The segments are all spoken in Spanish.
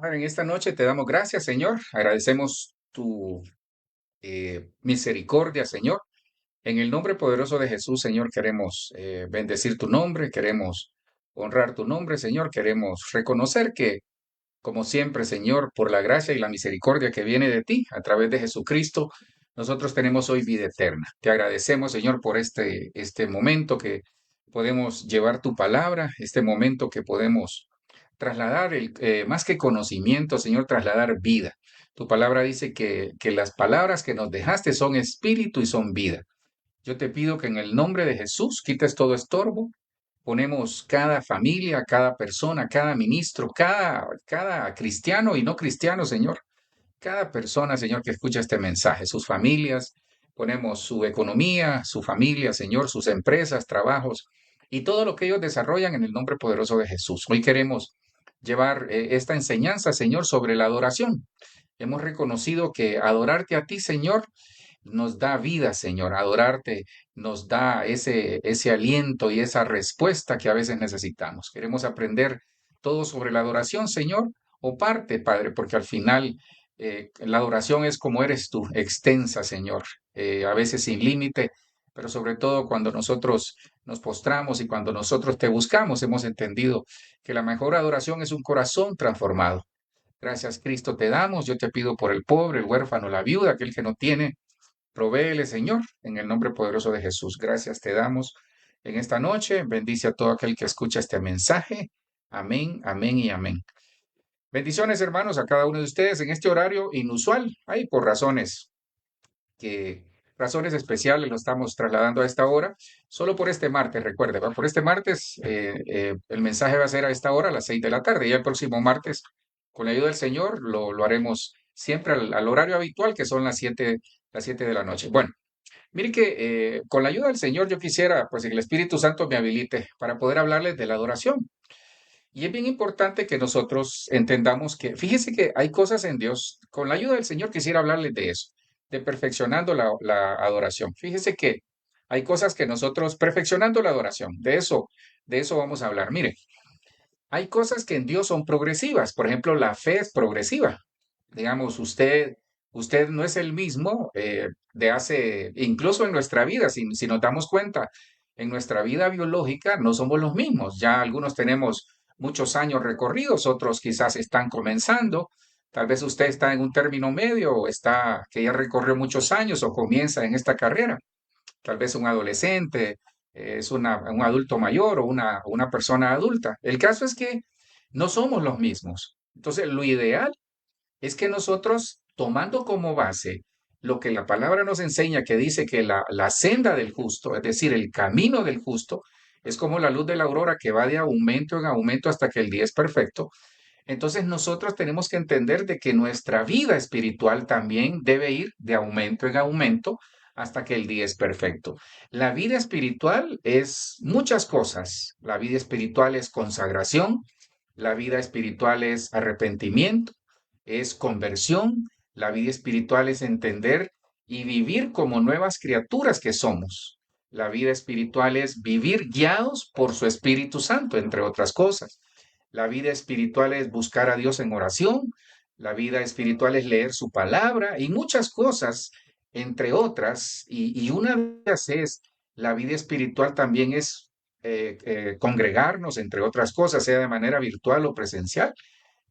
Padre, en esta noche te damos gracias, Señor. Agradecemos tu misericordia, Señor. En el nombre poderoso de Jesús, Señor, queremos bendecir tu nombre, queremos honrar tu nombre, Señor. Queremos reconocer que, como siempre, Señor, por la gracia y la misericordia que viene de ti a través de Jesucristo, nosotros tenemos hoy vida eterna. Te agradecemos, Señor, por este momento que podemos llevar tu palabra, este momento que podemos trasladar más que conocimiento, Señor, trasladar vida. Tu palabra dice que las palabras que nos dejaste son espíritu y son vida. Yo te pido que en el nombre de Jesús quites todo estorbo. Ponemos cada familia, cada persona, cada ministro, cada cristiano y no cristiano, Señor. Cada persona, Señor, que escucha este mensaje, sus familias, ponemos su economía, su familia, Señor, sus empresas, trabajos y todo lo que ellos desarrollan en el nombre poderoso de Jesús. Hoy queremos llevar esta enseñanza, Señor, sobre la adoración. Hemos reconocido que adorarte a ti, Señor, nos da vida, Señor. Adorarte nos da ese aliento y esa respuesta que a veces necesitamos. Queremos aprender todo sobre la adoración, Señor, o parte, Padre, porque al final la adoración es como eres tú, extensa, Señor, a veces sin límite, pero sobre todo cuando nosotros nos postramos y cuando nosotros te buscamos, hemos entendido que la mejor adoración es un corazón transformado. Gracias, Cristo, te damos. Yo te pido por el pobre, el huérfano, la viuda, aquel que no tiene. Provéele, Señor, en el nombre poderoso de Jesús. Gracias te damos en esta noche. Bendice a todo aquel que escucha este mensaje. Amén, amén y amén. Bendiciones, hermanos, a cada uno de ustedes en este horario inusual. Hay por que razones especiales lo estamos trasladando a esta hora, solo por este martes, recuerde, ¿va? Por este martes el mensaje va a ser a esta hora, a las 6 de la tarde, y el próximo martes, con la ayuda del Señor, lo haremos siempre al horario habitual, que son las 7 de la noche. Bueno, mire que con la ayuda del Señor yo quisiera, pues, que el Espíritu Santo me habilite para poder hablarles de la adoración. Y es bien importante que nosotros entendamos que, fíjese que hay cosas en Dios, con la ayuda del Señor quisiera hablarles de eso, de perfeccionando la adoración. Fíjese que hay cosas que nosotros, perfeccionando la adoración, de eso vamos a hablar. Mire, hay cosas que en Dios son progresivas, por ejemplo, la fe es progresiva. Digamos, usted no es el mismo de hace, incluso en nuestra vida, si nos damos cuenta, en nuestra vida biológica no somos los mismos. Ya algunos tenemos muchos años recorridos, otros quizás están comenzando. Tal vez usted está en un término medio o está que ya recorrió muchos años o comienza en esta carrera. Tal vez un adolescente, es un adulto mayor o una persona adulta. El caso es que no somos los mismos. Entonces, lo ideal es que nosotros, tomando como base lo que la palabra nos enseña, que dice que la senda del justo, es decir, el camino del justo, es como la luz de la aurora que va de aumento en aumento hasta que el día es perfecto. Entonces nosotros tenemos que entender de que nuestra vida espiritual también debe ir de aumento en aumento hasta que el día es perfecto. La vida espiritual es muchas cosas. La vida espiritual es consagración, la vida espiritual es arrepentimiento, es conversión, la vida espiritual es entender y vivir como nuevas criaturas que somos. La vida espiritual es vivir guiados por su Espíritu Santo, entre otras cosas. La vida espiritual es buscar a Dios en oración, la vida espiritual es leer su palabra y muchas cosas, entre otras, y una de ellas es, la vida espiritual también es congregarnos, entre otras cosas, sea de manera virtual o presencial,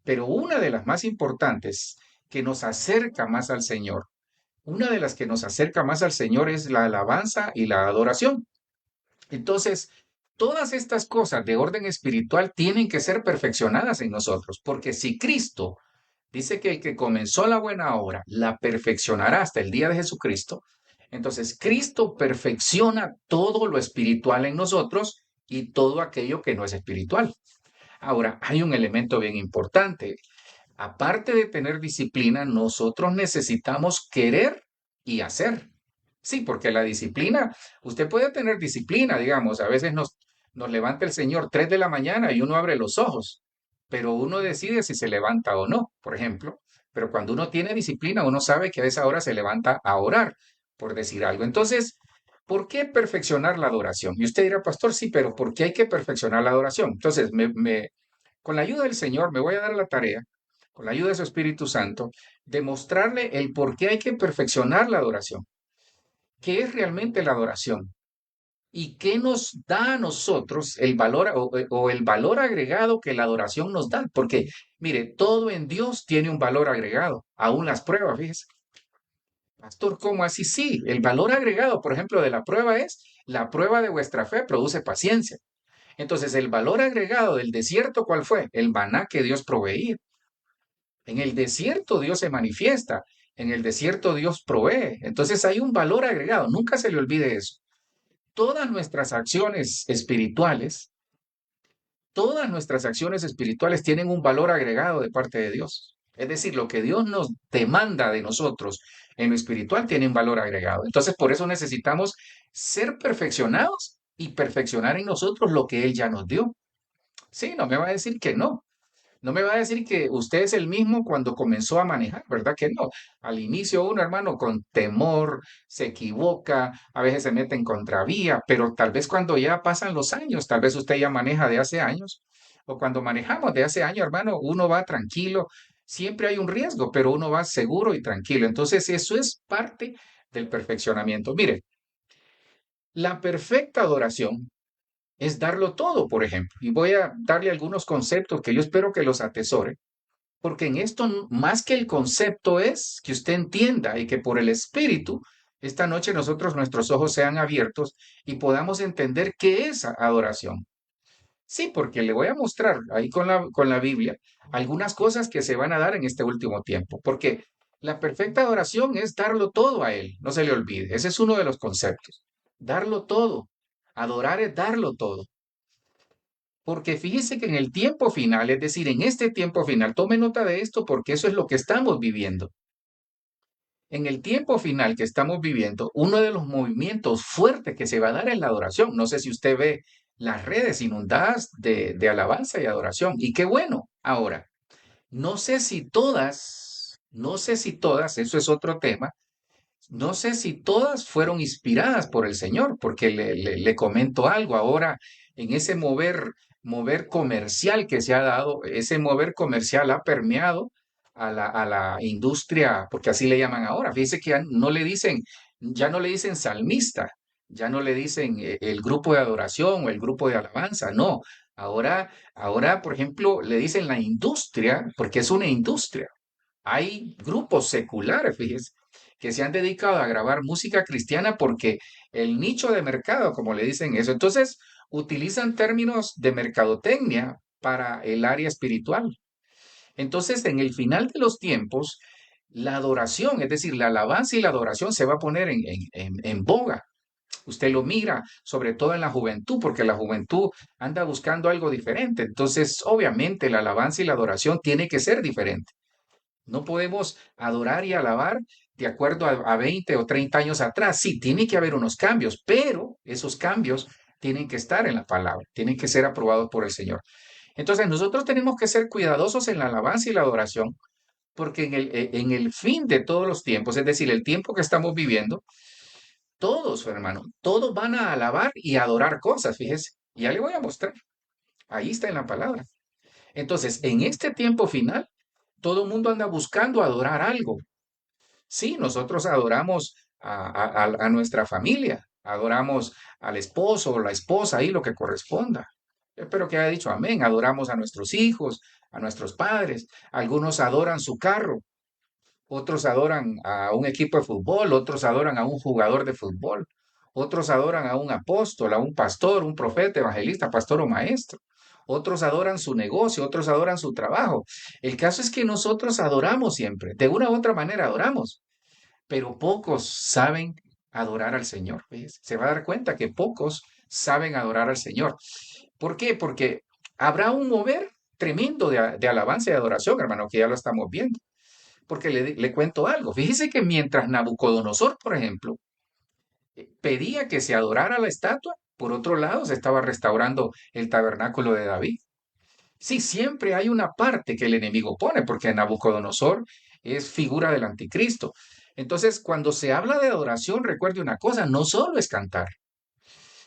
pero una de las más importantes que nos acerca más al Señor, una de las que nos acerca más al Señor es la alabanza y la adoración. Entonces, todas estas cosas de orden espiritual tienen que ser perfeccionadas en nosotros, porque si Cristo dice que el que comenzó la buena obra la perfeccionará hasta el día de Jesucristo, entonces Cristo perfecciona todo lo espiritual en nosotros y todo aquello que no es espiritual. Ahora, hay un elemento bien importante. Aparte de tener disciplina, nosotros necesitamos querer y hacer. Sí, porque la disciplina, usted puede tener disciplina, digamos, a veces nos levanta el Señor 3 de la mañana y uno abre los ojos, pero uno decide si se levanta o no, por ejemplo. Pero cuando uno tiene disciplina, uno sabe que a esa hora se levanta a orar, por decir algo. Entonces, ¿por qué perfeccionar la adoración? Y usted dirá, pastor, sí, pero ¿por qué hay que perfeccionar la adoración? Entonces, con la ayuda del Señor me voy a dar la tarea con la ayuda de su Espíritu Santo, demostrarle el por qué hay que perfeccionar la adoración. ¿Qué es realmente la adoración? ¿Y qué nos da a nosotros el valor o el valor agregado que la adoración nos da? Porque, mire, todo en Dios tiene un valor agregado, aún las pruebas, fíjese. Pastor, ¿cómo así? Sí, el valor agregado, por ejemplo, de la prueba es, la prueba de vuestra fe produce paciencia. Entonces, el valor agregado del desierto, ¿cuál fue? El maná que Dios proveía. En el desierto Dios se manifiesta, en el desierto Dios provee. Entonces hay un valor agregado, nunca se le olvide eso. Todas nuestras acciones espirituales, todas nuestras acciones espirituales tienen un valor agregado de parte de Dios. Es decir, lo que Dios nos demanda de nosotros en lo espiritual tiene un valor agregado. Entonces, por eso necesitamos ser perfeccionados y perfeccionar en nosotros lo que Él ya nos dio. Sí, no me va a decir que no. No me va a decir que usted es el mismo cuando comenzó a manejar, ¿verdad que no? Al inicio uno, hermano, con temor, se equivoca, a veces se mete en contravía, pero tal vez cuando ya pasan los años, tal vez usted ya maneja de hace años, o cuando manejamos de hace años, hermano, uno va tranquilo, siempre hay un riesgo, pero uno va seguro y tranquilo. Entonces, eso es parte del perfeccionamiento. Mire, la perfecta adoración es darlo todo, por ejemplo, y voy a darle algunos conceptos que yo espero que los atesore porque en esto, más que el concepto, es que usted entienda y que por el Espíritu, esta noche nuestros ojos sean abiertos y podamos entender qué es adoración. Sí, porque le voy a mostrar ahí con la Biblia algunas cosas que se van a dar en este último tiempo. Porque la perfecta adoración es darlo todo a Él, no se le olvide. Ese es uno de los conceptos. Darlo todo. Adorar es darlo todo. Porque fíjese que en el tiempo final, es decir, en este tiempo final, tome nota de esto porque eso es lo que estamos viviendo. En el tiempo final que estamos viviendo, uno de los movimientos fuertes que se va a dar es la adoración. No sé si usted ve las redes inundadas de alabanza y adoración. Y qué bueno. Ahora, no sé si todas, eso es otro tema, no sé si todas fueron inspiradas por el Señor, porque le comento algo ahora, en ese mover comercial que se ha dado, ese mover comercial ha permeado a la industria, porque así le llaman ahora. Fíjese que ya no le dicen salmista, ya no le dicen el grupo de adoración o el grupo de alabanza, no. Ahora, por ejemplo, le dicen la industria, porque es una industria. Hay grupos seculares, fíjese, que se han dedicado a grabar música cristiana porque el nicho de mercado, como le dicen eso, entonces utilizan términos de mercadotecnia para el área espiritual. Entonces, en el final de los tiempos, la adoración, es decir, la alabanza y la adoración se va a poner en boga. Usted lo mira, sobre todo en la juventud, porque la juventud anda buscando algo diferente. Entonces, obviamente, la alabanza y la adoración tiene que ser diferente. No podemos adorar y alabar de acuerdo a 20 o 30 años atrás. Sí, tiene que haber unos cambios, pero esos cambios tienen que estar en la palabra, tienen que ser aprobados por el Señor. Entonces, nosotros tenemos que ser cuidadosos en la alabanza y la adoración, porque en el fin de todos los tiempos, es decir, el tiempo que estamos viviendo, todos, hermano, todos van a alabar y adorar cosas, fíjese. Ya le voy a mostrar. Ahí está en la palabra. Entonces, en este tiempo final, todo el mundo anda buscando adorar algo. Sí, nosotros adoramos a nuestra familia, adoramos al esposo o la esposa, ahí lo que corresponda. Espero que haya dicho amén. Adoramos a nuestros hijos, a nuestros padres. Algunos adoran su carro, otros adoran a un equipo de fútbol, otros adoran a un jugador de fútbol, otros adoran a un apóstol, a un pastor, un profeta, evangelista, pastor o maestro. Otros adoran su negocio, otros adoran su trabajo. El caso es que nosotros adoramos siempre, de una u otra manera adoramos, pero pocos saben adorar al Señor. ¿Ves? Se va a dar cuenta que pocos saben adorar al Señor. ¿Por qué? Porque habrá un mover tremendo de alabanza y adoración, hermano, que ya lo estamos viendo. Porque le cuento algo. Fíjese que mientras Nabucodonosor, por ejemplo, pedía que se adorara la estatua, por otro lado se estaba restaurando el tabernáculo de David. Sí, siempre hay una parte que el enemigo pone, porque Nabucodonosor es figura del anticristo. Entonces, cuando se habla de adoración, recuerde una cosa, no solo es cantar.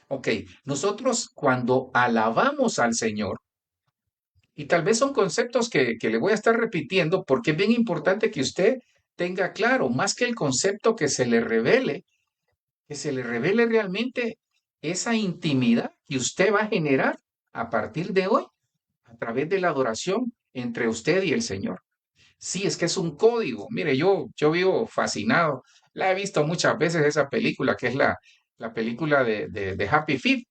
Ok, nosotros cuando alabamos al Señor, Y tal vez son conceptos que le voy a estar repitiendo porque es bien importante que usted tenga claro, más que el concepto que se le revele realmente esa intimidad que usted va a generar a partir de hoy a través de la adoración entre usted y el Señor. Sí, es que es un código. Mire, yo vivo fascinado. La he visto muchas veces esa película, que es la película de Happy Feet,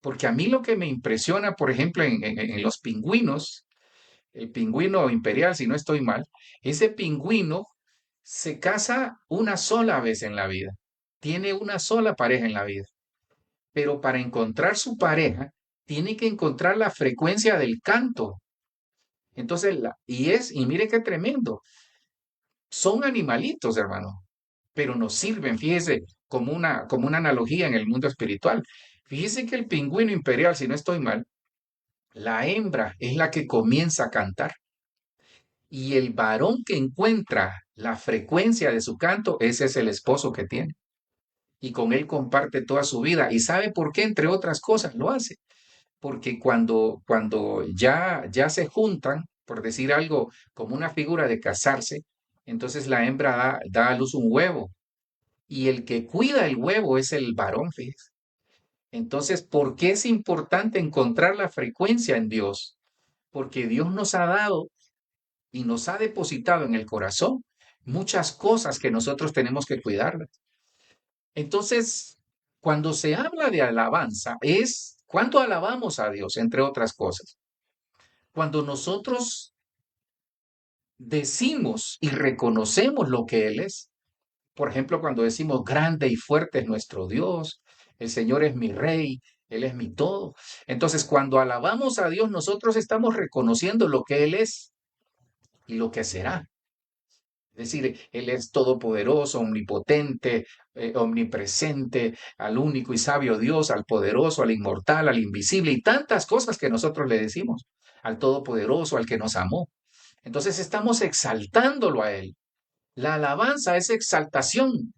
porque a mí lo que me impresiona, por ejemplo, en los pingüinos, el pingüino imperial, si no estoy mal, ese pingüino se casa una sola vez en la vida, tiene una sola pareja en la vida, pero para encontrar su pareja, tiene que encontrar la frecuencia del canto. Entonces, y mire qué tremendo, son animalitos, hermano, pero nos sirven, fíjese, como una analogía en el mundo espiritual. Fíjese que el pingüino imperial, si no estoy mal, la hembra es la que comienza a cantar y el varón que encuentra la frecuencia de su canto, ese es el esposo que tiene. Y con él comparte toda su vida. ¿Y sabe por qué? Entre otras cosas lo hace. Porque cuando ya se juntan, por decir algo, como una figura de casarse, entonces la hembra da a luz un huevo y el que cuida el huevo es el varón, fíjese. Entonces, ¿por qué es importante encontrar la frecuencia en Dios? Porque Dios nos ha dado y nos ha depositado en el corazón muchas cosas que nosotros tenemos que cuidarlas. Entonces, cuando se habla de alabanza, es cuando alabamos a Dios, entre otras cosas. Cuando nosotros decimos y reconocemos lo que Él es. Por ejemplo, cuando decimos grande y fuerte es nuestro Dios, el Señor es mi rey, Él es mi todo. Entonces, cuando alabamos a Dios, nosotros estamos reconociendo lo que Él es y lo que será. Es decir, Él es todopoderoso, omnipotente, omnipresente, al único y sabio Dios, al poderoso, al inmortal, al invisible y tantas cosas que nosotros le decimos, al todopoderoso, al que nos amó. Entonces estamos exaltándolo a Él. La alabanza es exaltación.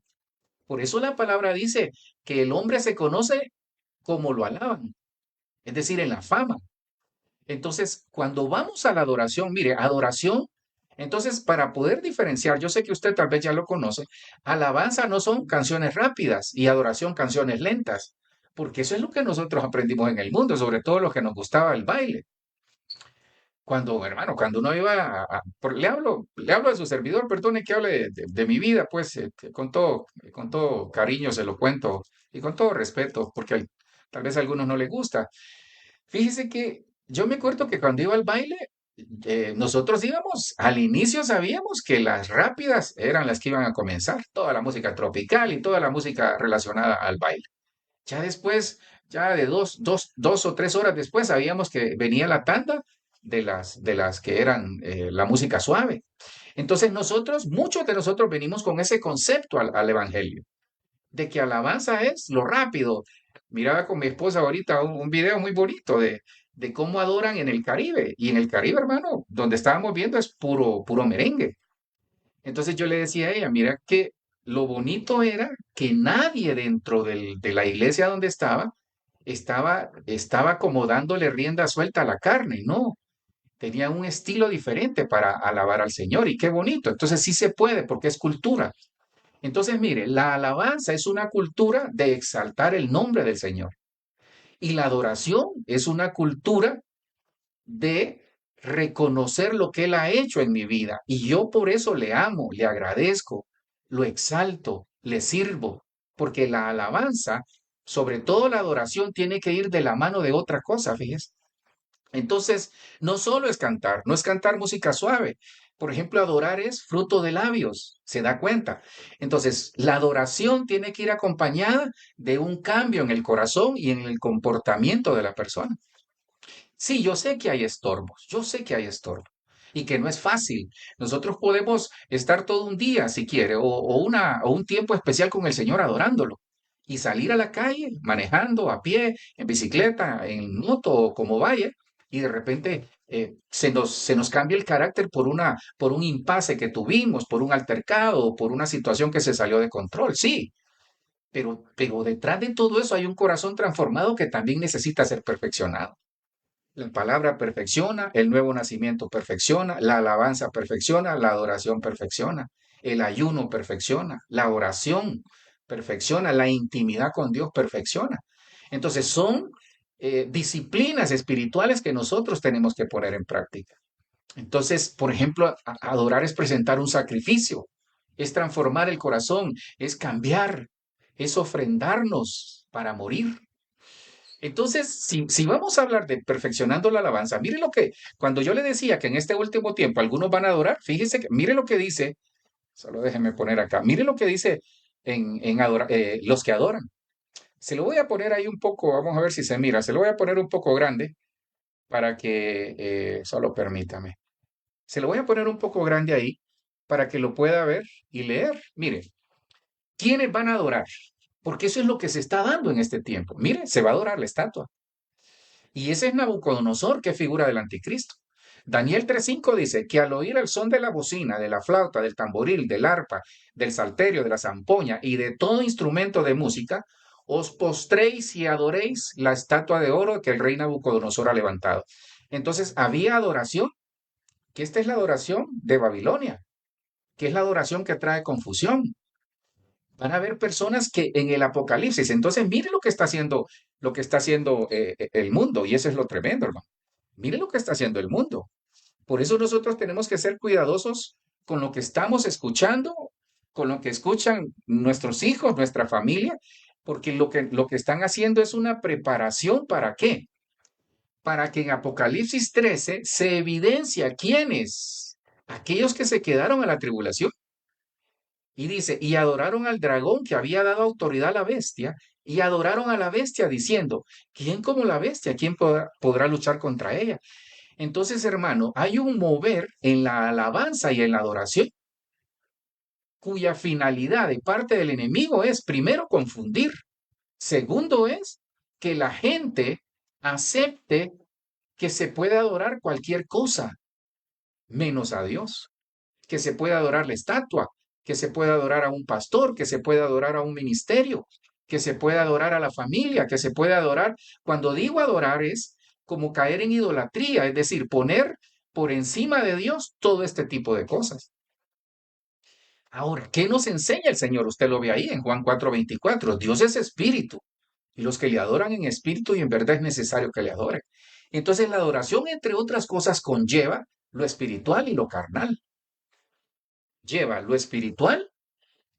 Por eso la palabra dice que el hombre se conoce como lo alaban, es decir, en la fama. Entonces, cuando vamos a la adoración, mire, adoración, entonces para poder diferenciar, yo sé que usted tal vez ya lo conoce, alabanza no son canciones rápidas y adoración canciones lentas, porque eso es lo que nosotros aprendimos en el mundo, sobre todo lo que nos gustaba el baile. Cuando, hermano, cuando uno iba le hablo de su servidor, perdone que hable de mi vida, pues con todo cariño se lo cuento y con todo respeto, porque tal vez a algunos no les gusta. Fíjese que yo me acuerdo que cuando iba al baile, nosotros íbamos, al inicio sabíamos que las rápidas eran las que iban a comenzar, toda la música tropical y toda la música relacionada al baile. Ya después, ya de dos o tres horas después, sabíamos que venía la tanda de las que eran la música suave. Entonces nosotros, muchos de nosotros venimos con ese concepto al Evangelio, de que alabanza es lo rápido. Miraba con mi esposa ahorita un video muy bonito de cómo adoran en el Caribe. Y en el Caribe, hermano, donde estábamos viendo es puro merengue. Entonces yo le decía a ella, mira que lo bonito era que nadie dentro de la iglesia donde estaba como dándole rienda suelta a la carne, no, tenía un estilo diferente para alabar al Señor y qué bonito. Entonces sí se puede porque es cultura. Entonces mire, la alabanza es una cultura de exaltar el nombre del Señor y la adoración es una cultura de reconocer lo que Él ha hecho en mi vida. Y yo por eso le amo, le agradezco, lo exalto, le sirvo, porque la alabanza, sobre todo la adoración, tiene que ir de la mano de otra cosa, fíjese. Entonces, no solo es cantar, no es cantar música suave. Por ejemplo, adorar es fruto de labios, ¿se da cuenta? Entonces, la adoración tiene que ir acompañada de un cambio en el corazón y en el comportamiento de la persona. Sí, yo sé que hay estorbos, yo sé que hay estorbos y que no es fácil. Nosotros podemos estar todo un día, si quiere, o un tiempo especial con el Señor adorándolo y salir a la calle manejando a pie, en bicicleta, en moto o como vaya, y de repente se nos cambia el carácter por un impasse que tuvimos, por un altercado, por una situación que se salió de control, sí. Pero detrás de todo eso hay un corazón transformado que también necesita ser perfeccionado. La palabra perfecciona, el nuevo nacimiento perfecciona, la alabanza perfecciona, la adoración perfecciona, el ayuno perfecciona, la oración perfecciona, la intimidad con Dios perfecciona. Entonces son disciplinas espirituales que nosotros tenemos que poner en práctica. Entonces, por ejemplo, adorar es presentar un sacrificio, es transformar el corazón, es cambiar, es ofrendarnos para morir. Entonces, si vamos a hablar de perfeccionando la alabanza, mire lo que, cuando yo le decía que en este último tiempo algunos van a adorar, fíjese que, mire lo que dice, solo déjeme poner acá, mire lo que dice los que adoran. Se lo voy a poner ahí un poco, vamos a ver si se mira, se lo voy a poner un poco grande para que, solo permítame, se lo voy a poner un poco grande ahí para que lo pueda ver y leer. Mire, ¿quiénes van a adorar? Porque eso es lo que se está dando en este tiempo. Mire, se va a adorar la estatua. Y ese es Nabucodonosor, que es figura del anticristo. Daniel 3:5 dice que al oír el son de la bocina, de la flauta, del tamboril, del arpa, del salterio, de la zampoña y de todo instrumento de música, os postréis y adoréis la estatua de oro que el rey Nabucodonosor ha levantado. Entonces había adoración, que esta es la adoración de Babilonia, que es la adoración que trae confusión. Van a haber personas que en el Apocalipsis, entonces mire lo que está haciendo el mundo, y eso es lo tremendo, hermano. Mire lo que está haciendo el mundo. Por eso nosotros tenemos que ser cuidadosos con lo que estamos escuchando, con lo que escuchan nuestros hijos, nuestra familia, porque lo que están haciendo es una preparación ¿para qué? Para que en Apocalipsis 13 se evidencia quiénes, aquellos que se quedaron a la tribulación. Y dice, y adoraron al dragón que había dado autoridad a la bestia, y adoraron a la bestia diciendo, ¿quién como la bestia? ¿Quién podrá luchar contra ella? Entonces, hermano, hay un mover en la alabanza y en la adoración cuya finalidad de parte del enemigo es, primero, confundir. Segundo es que la gente acepte que se puede adorar cualquier cosa menos a Dios, que se puede adorar la estatua, que se puede adorar a un pastor, que se puede adorar a un ministerio, que se puede adorar a la familia, que se puede adorar. Cuando digo adorar es como caer en idolatría, es decir, poner por encima de Dios todo este tipo de cosas. Ahora, ¿qué nos enseña el Señor? Usted lo ve ahí en Juan 4:24. Dios es espíritu y los que le adoran en espíritu y en verdad es necesario que le adoren. Entonces la adoración, entre otras cosas, conlleva lo espiritual y lo carnal. Lleva lo espiritual,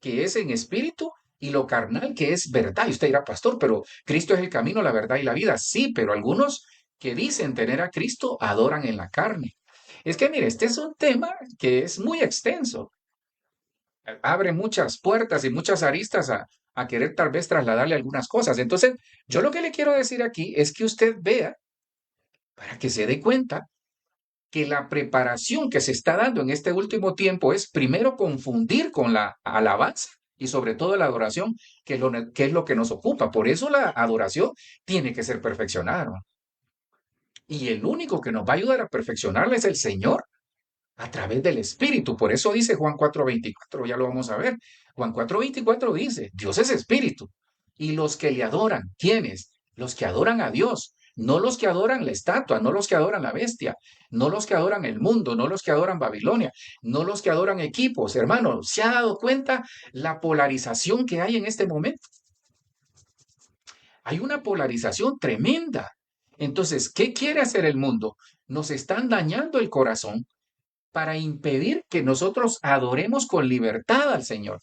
que es en espíritu, y lo carnal, que es verdad. Y usted dirá, pastor, pero Cristo es el camino, la verdad y la vida. Sí, pero algunos que dicen tener a Cristo adoran en la carne. Es que, mire, este es un tema que es muy extenso. Abre muchas puertas y muchas aristas a querer tal vez trasladarle algunas cosas. Entonces, yo lo que le quiero decir aquí es que usted vea, para que se dé cuenta, que la preparación que se está dando en este último tiempo es primero confundir con la alabanza y sobre todo la adoración, que es lo que nos ocupa. Por eso la adoración tiene que ser perfeccionada, hermano. Y el único que nos va a ayudar a perfeccionarla es el Señor a través del Espíritu. Por eso dice Juan 4:24, ya lo vamos a ver. Juan 4:24 dice, Dios es Espíritu. Y los que le adoran, ¿quiénes? Los que adoran a Dios, no los que adoran la estatua, no los que adoran la bestia, no los que adoran el mundo, no los que adoran Babilonia, no los que adoran equipos. Hermano, ¿se ha dado cuenta la polarización que hay en este momento? Hay una polarización tremenda. Entonces, ¿qué quiere hacer el mundo? Nos están dañando el corazón para impedir que nosotros adoremos con libertad al Señor.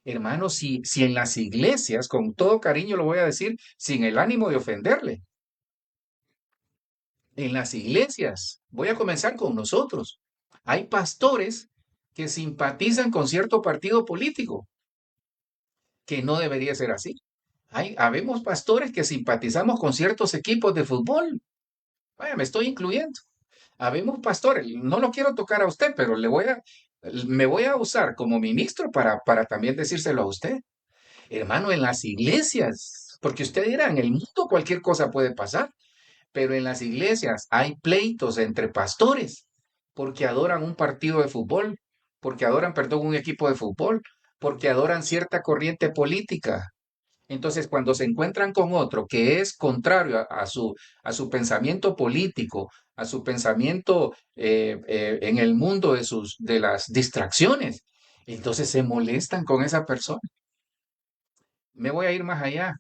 Hermanos, si en las iglesias, con todo cariño lo voy a decir, sin el ánimo de ofenderle, en las iglesias, voy a comenzar con nosotros, hay pastores que simpatizan con cierto partido político, que no debería ser así. Habemos pastores que simpatizamos con ciertos equipos de fútbol. Vaya, me estoy incluyendo. Habemos pastores, no lo quiero tocar a usted, pero me voy a usar como ministro para también decírselo a usted. Hermano, en las iglesias, porque usted dirá, en el mundo cualquier cosa puede pasar, pero en las iglesias hay pleitos entre pastores porque adoran un partido de fútbol, porque adoran, perdón, un equipo de fútbol, porque adoran cierta corriente política. Entonces, cuando se encuentran con otro que es contrario a su pensamiento político, a su pensamiento en el mundo de las distracciones, entonces se molestan con esa persona. Me voy a ir más allá.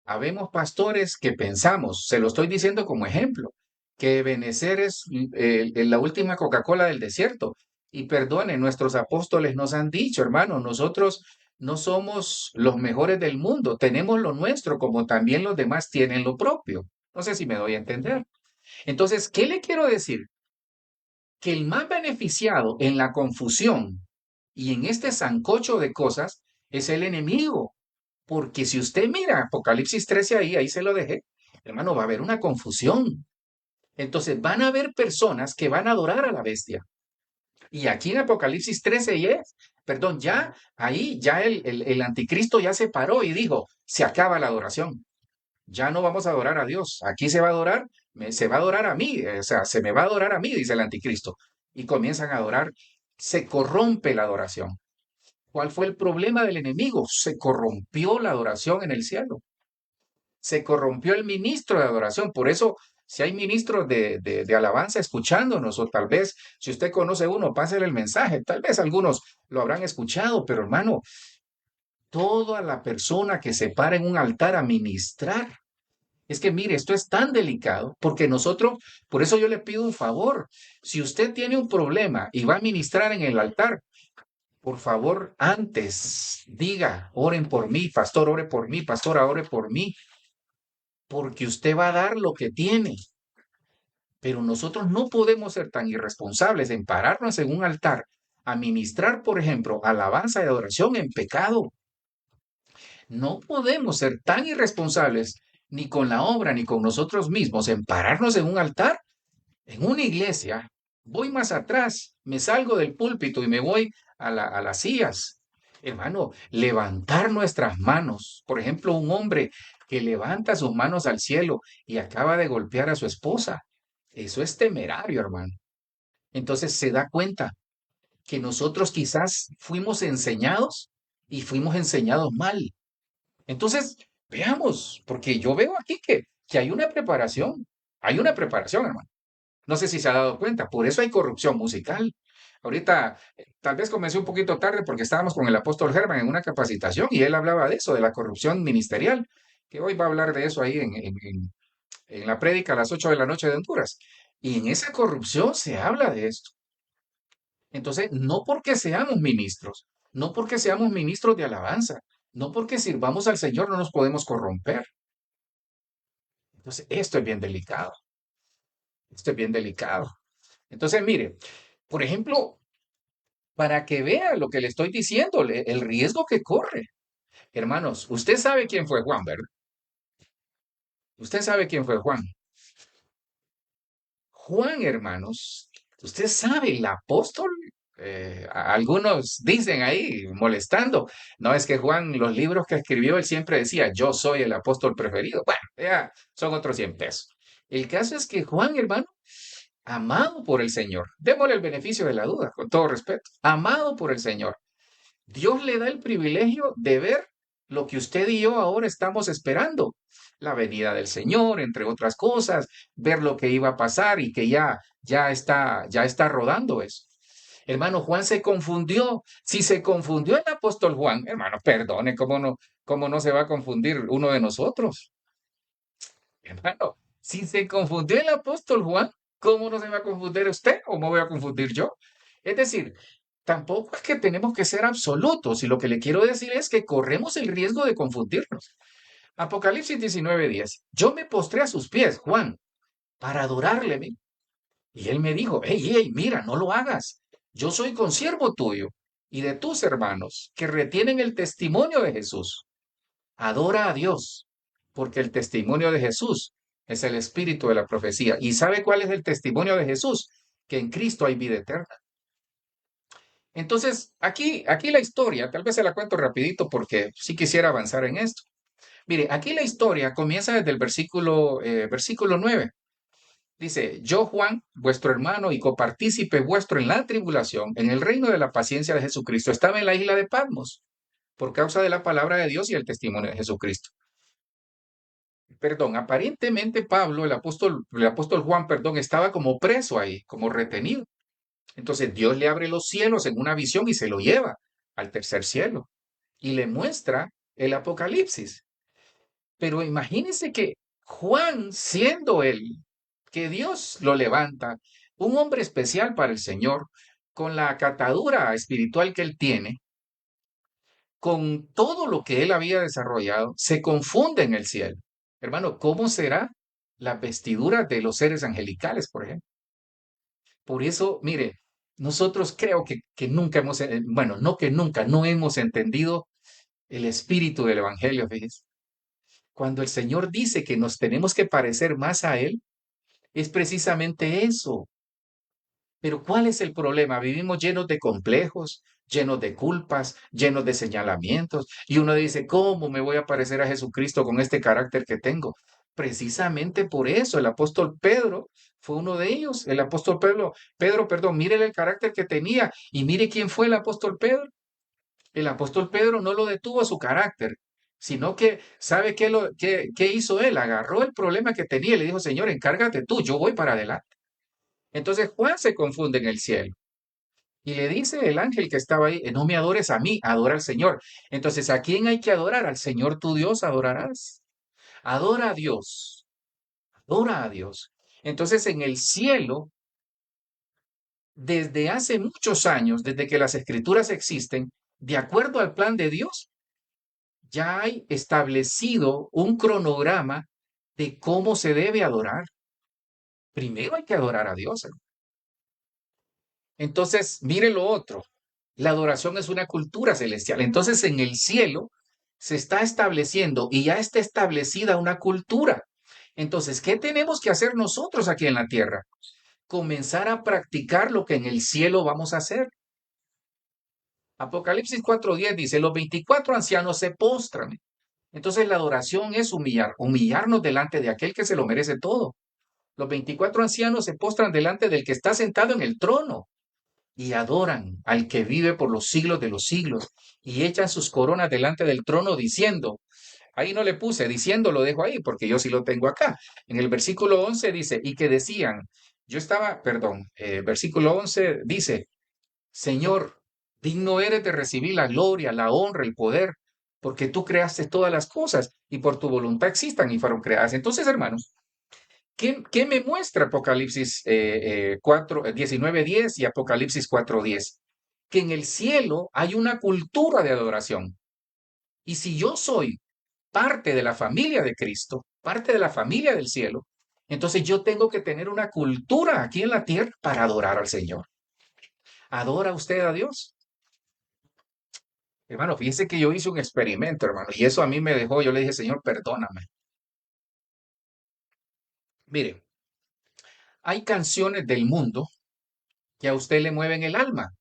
Habemos pastores que pensamos, se lo estoy diciendo como ejemplo, que Benecer es la última Coca-Cola del desierto. Y perdone, nuestros apóstoles nos han dicho, hermanos, nosotros no somos los mejores del mundo, tenemos lo nuestro como también los demás tienen lo propio. No sé si me doy a entender. Entonces, ¿qué le quiero decir? Que el más beneficiado en la confusión y en este sancocho de cosas es el enemigo. Porque si usted mira Apocalipsis 13 ahí se lo dejé, hermano, va a haber una confusión. Entonces van a haber personas que van a adorar a la bestia. Y aquí en Apocalipsis 13 perdón, ya ahí, ya el anticristo ya se paró y dijo, se acaba la adoración. Ya no vamos a adorar a Dios. Aquí se va a adorar, se va a adorar a mí, o sea, se me va a adorar a mí, dice el anticristo. Y comienzan a adorar, se corrompe la adoración. ¿Cuál fue el problema del enemigo? Se corrompió la adoración en el cielo. Se corrompió el ministro de adoración. Por eso, si hay ministros de alabanza escuchándonos, o tal vez si usted conoce uno, pásele el mensaje. Tal vez algunos lo habrán escuchado, pero hermano, toda la persona que se para en un altar a ministrar. Es que mire, esto es tan delicado porque nosotros, por eso yo le pido un favor. Si usted tiene un problema y va a ministrar en el altar, por favor, antes diga, oren por mí, pastor, ore por mí, pastora, ore por mí, porque usted va a dar lo que tiene. Pero nosotros no podemos ser tan irresponsables en pararnos en un altar a ministrar, por ejemplo, alabanza y adoración en pecado. No podemos ser tan irresponsables ni con la obra ni con nosotros mismos en pararnos en un altar, en una iglesia. Voy más atrás, me salgo del púlpito y me voy a las sillas. Hermano, levantar nuestras manos. Por ejemplo, un hombre que levanta sus manos al cielo y acaba de golpear a su esposa. Eso es temerario, hermano. Entonces se da cuenta que nosotros quizás fuimos enseñados y fuimos enseñados mal. Entonces, veamos, porque yo veo aquí que hay una preparación, hermano. No sé si se ha dado cuenta, por eso hay corrupción musical. Ahorita, tal vez comencé un poquito tarde porque estábamos con el apóstol Germán en una capacitación y él hablaba de eso, de la corrupción ministerial, que hoy va a hablar de eso ahí en la prédica a las 8 de la noche de Honduras. Y en esa corrupción se habla de esto. Entonces, no porque seamos ministros, no porque seamos ministros de alabanza, no porque sirvamos al Señor no nos podemos corromper. Entonces, esto es bien delicado, esto es bien delicado. Entonces, mire, por ejemplo, para que vea lo que le estoy diciendo, el riesgo que corre. Hermanos, usted sabe quién fue Juan, ¿verdad? Usted sabe quién fue Juan. Juan, hermanos, usted sabe, el apóstol, algunos dicen ahí, molestando, no es que Juan, los libros que escribió, él siempre decía, yo soy el apóstol preferido. Bueno, ya son otros 100 pesos. El caso es que Juan, hermano, amado por el Señor, démosle el beneficio de la duda, con todo respeto, amado por el Señor. Dios le da el privilegio de ver lo que usted y yo ahora estamos esperando, la venida del Señor, entre otras cosas, ver lo que iba a pasar y que ya está rodando eso. Hermano, Juan se confundió. Si se confundió el apóstol Juan, hermano, perdone, cómo no se va a confundir uno de nosotros? Hermano, si se confundió el apóstol Juan, ¿cómo no se va a confundir usted o me voy a confundir yo? Es decir, tampoco es que tenemos que ser absolutos y lo que le quiero decir es que corremos el riesgo de confundirnos. Apocalipsis 19:10. Yo me postré a sus pies, Juan, para adorarle. Y él me dijo, hey, mira, no lo hagas. Yo soy consiervo tuyo y de tus hermanos que retienen el testimonio de Jesús. Adora a Dios, porque el testimonio de Jesús es el espíritu de la profecía. ¿Y sabe cuál es el testimonio de Jesús? Que en Cristo hay vida eterna. Entonces, aquí la historia, tal vez se la cuento rapidito porque sí quisiera avanzar en esto. Mire, aquí la historia comienza desde el versículo 9. Dice, yo Juan, vuestro hermano y copartícipe vuestro en la tribulación, en el reino de la paciencia de Jesucristo, estaba en la isla de Patmos. por causa de la palabra de Dios y el testimonio de Jesucristo. Perdón, aparentemente Pablo, el apóstol Juan, perdón, estaba como preso ahí, como retenido. Entonces Dios le abre los cielos en una visión y se lo lleva al tercer cielo y le muestra el Apocalipsis. Pero imagínense que Juan, siendo él, que Dios lo levanta, un hombre especial para el Señor, con la catadura espiritual que él tiene, con todo lo que él había desarrollado, se confunde en el cielo. Hermano, ¿cómo será la vestidura de los seres angelicales, por ejemplo? Por eso, mire, nosotros creo que nunca hemos, bueno, no que nunca, no hemos entendido el espíritu del Evangelio, fíjese. Cuando el Señor dice que nos tenemos que parecer más a Él, es precisamente eso. Pero ¿cuál es el problema? Vivimos llenos de complejos, llenos de culpas, llenos de señalamientos. Y uno dice, ¿cómo me voy a parecer a Jesucristo con este carácter que tengo? Precisamente por eso el apóstol Pedro fue uno de ellos. El apóstol Pedro, perdón, mire el carácter que tenía y mire quién fue el apóstol Pedro. El apóstol Pedro no lo detuvo a su carácter, sino que, ¿sabe qué hizo él? Agarró el problema que tenía y le dijo, Señor, encárgate tú, yo voy para adelante. Entonces Juan se confunde en el cielo y le dice el ángel que estaba ahí, no me adores a mí, adora al Señor. Entonces, ¿a quién hay que adorar? Al Señor tu Dios adorarás. Adora a Dios, adora a Dios. Entonces, en el cielo, desde hace muchos años, desde que las escrituras existen, de acuerdo al plan de Dios, ya hay establecido un cronograma de cómo se debe adorar. Primero hay que adorar a Dios. Entonces, mire lo otro. La adoración es una cultura celestial. Entonces, en el cielo se está estableciendo y ya está establecida una cultura. Entonces, ¿qué tenemos que hacer nosotros aquí en la tierra? Comenzar a practicar lo que en el cielo vamos a hacer. Apocalipsis 4:10 dice, los 24 ancianos se postran. Entonces, la adoración es humillarnos delante de aquel que se lo merece todo. Los 24 ancianos se postran delante del que está sentado en el trono y adoran al que vive por los siglos de los siglos y echan sus coronas delante del trono diciendo, ahí no le puse, diciendo lo dejo ahí porque yo sí lo tengo acá. En el versículo 11 dice, y que decían, versículo 11 dice, Señor, digno eres de recibir la gloria, la honra, el poder, porque tú creaste todas las cosas y por tu voluntad existan y fueron creadas. Entonces, hermanos, ¿qué me muestra Apocalipsis 19:10 y Apocalipsis 4:10? Que en el cielo hay una cultura de adoración. Y si yo soy parte de la familia de Cristo, parte de la familia del cielo, entonces yo tengo que tener una cultura aquí en la tierra para adorar al Señor. ¿Adora usted a Dios? Hermano, fíjese que yo hice un experimento, hermano, y eso a mí me dejó, yo le dije, Señor, perdóname. Mire, hay canciones del mundo que a usted le mueven el alma.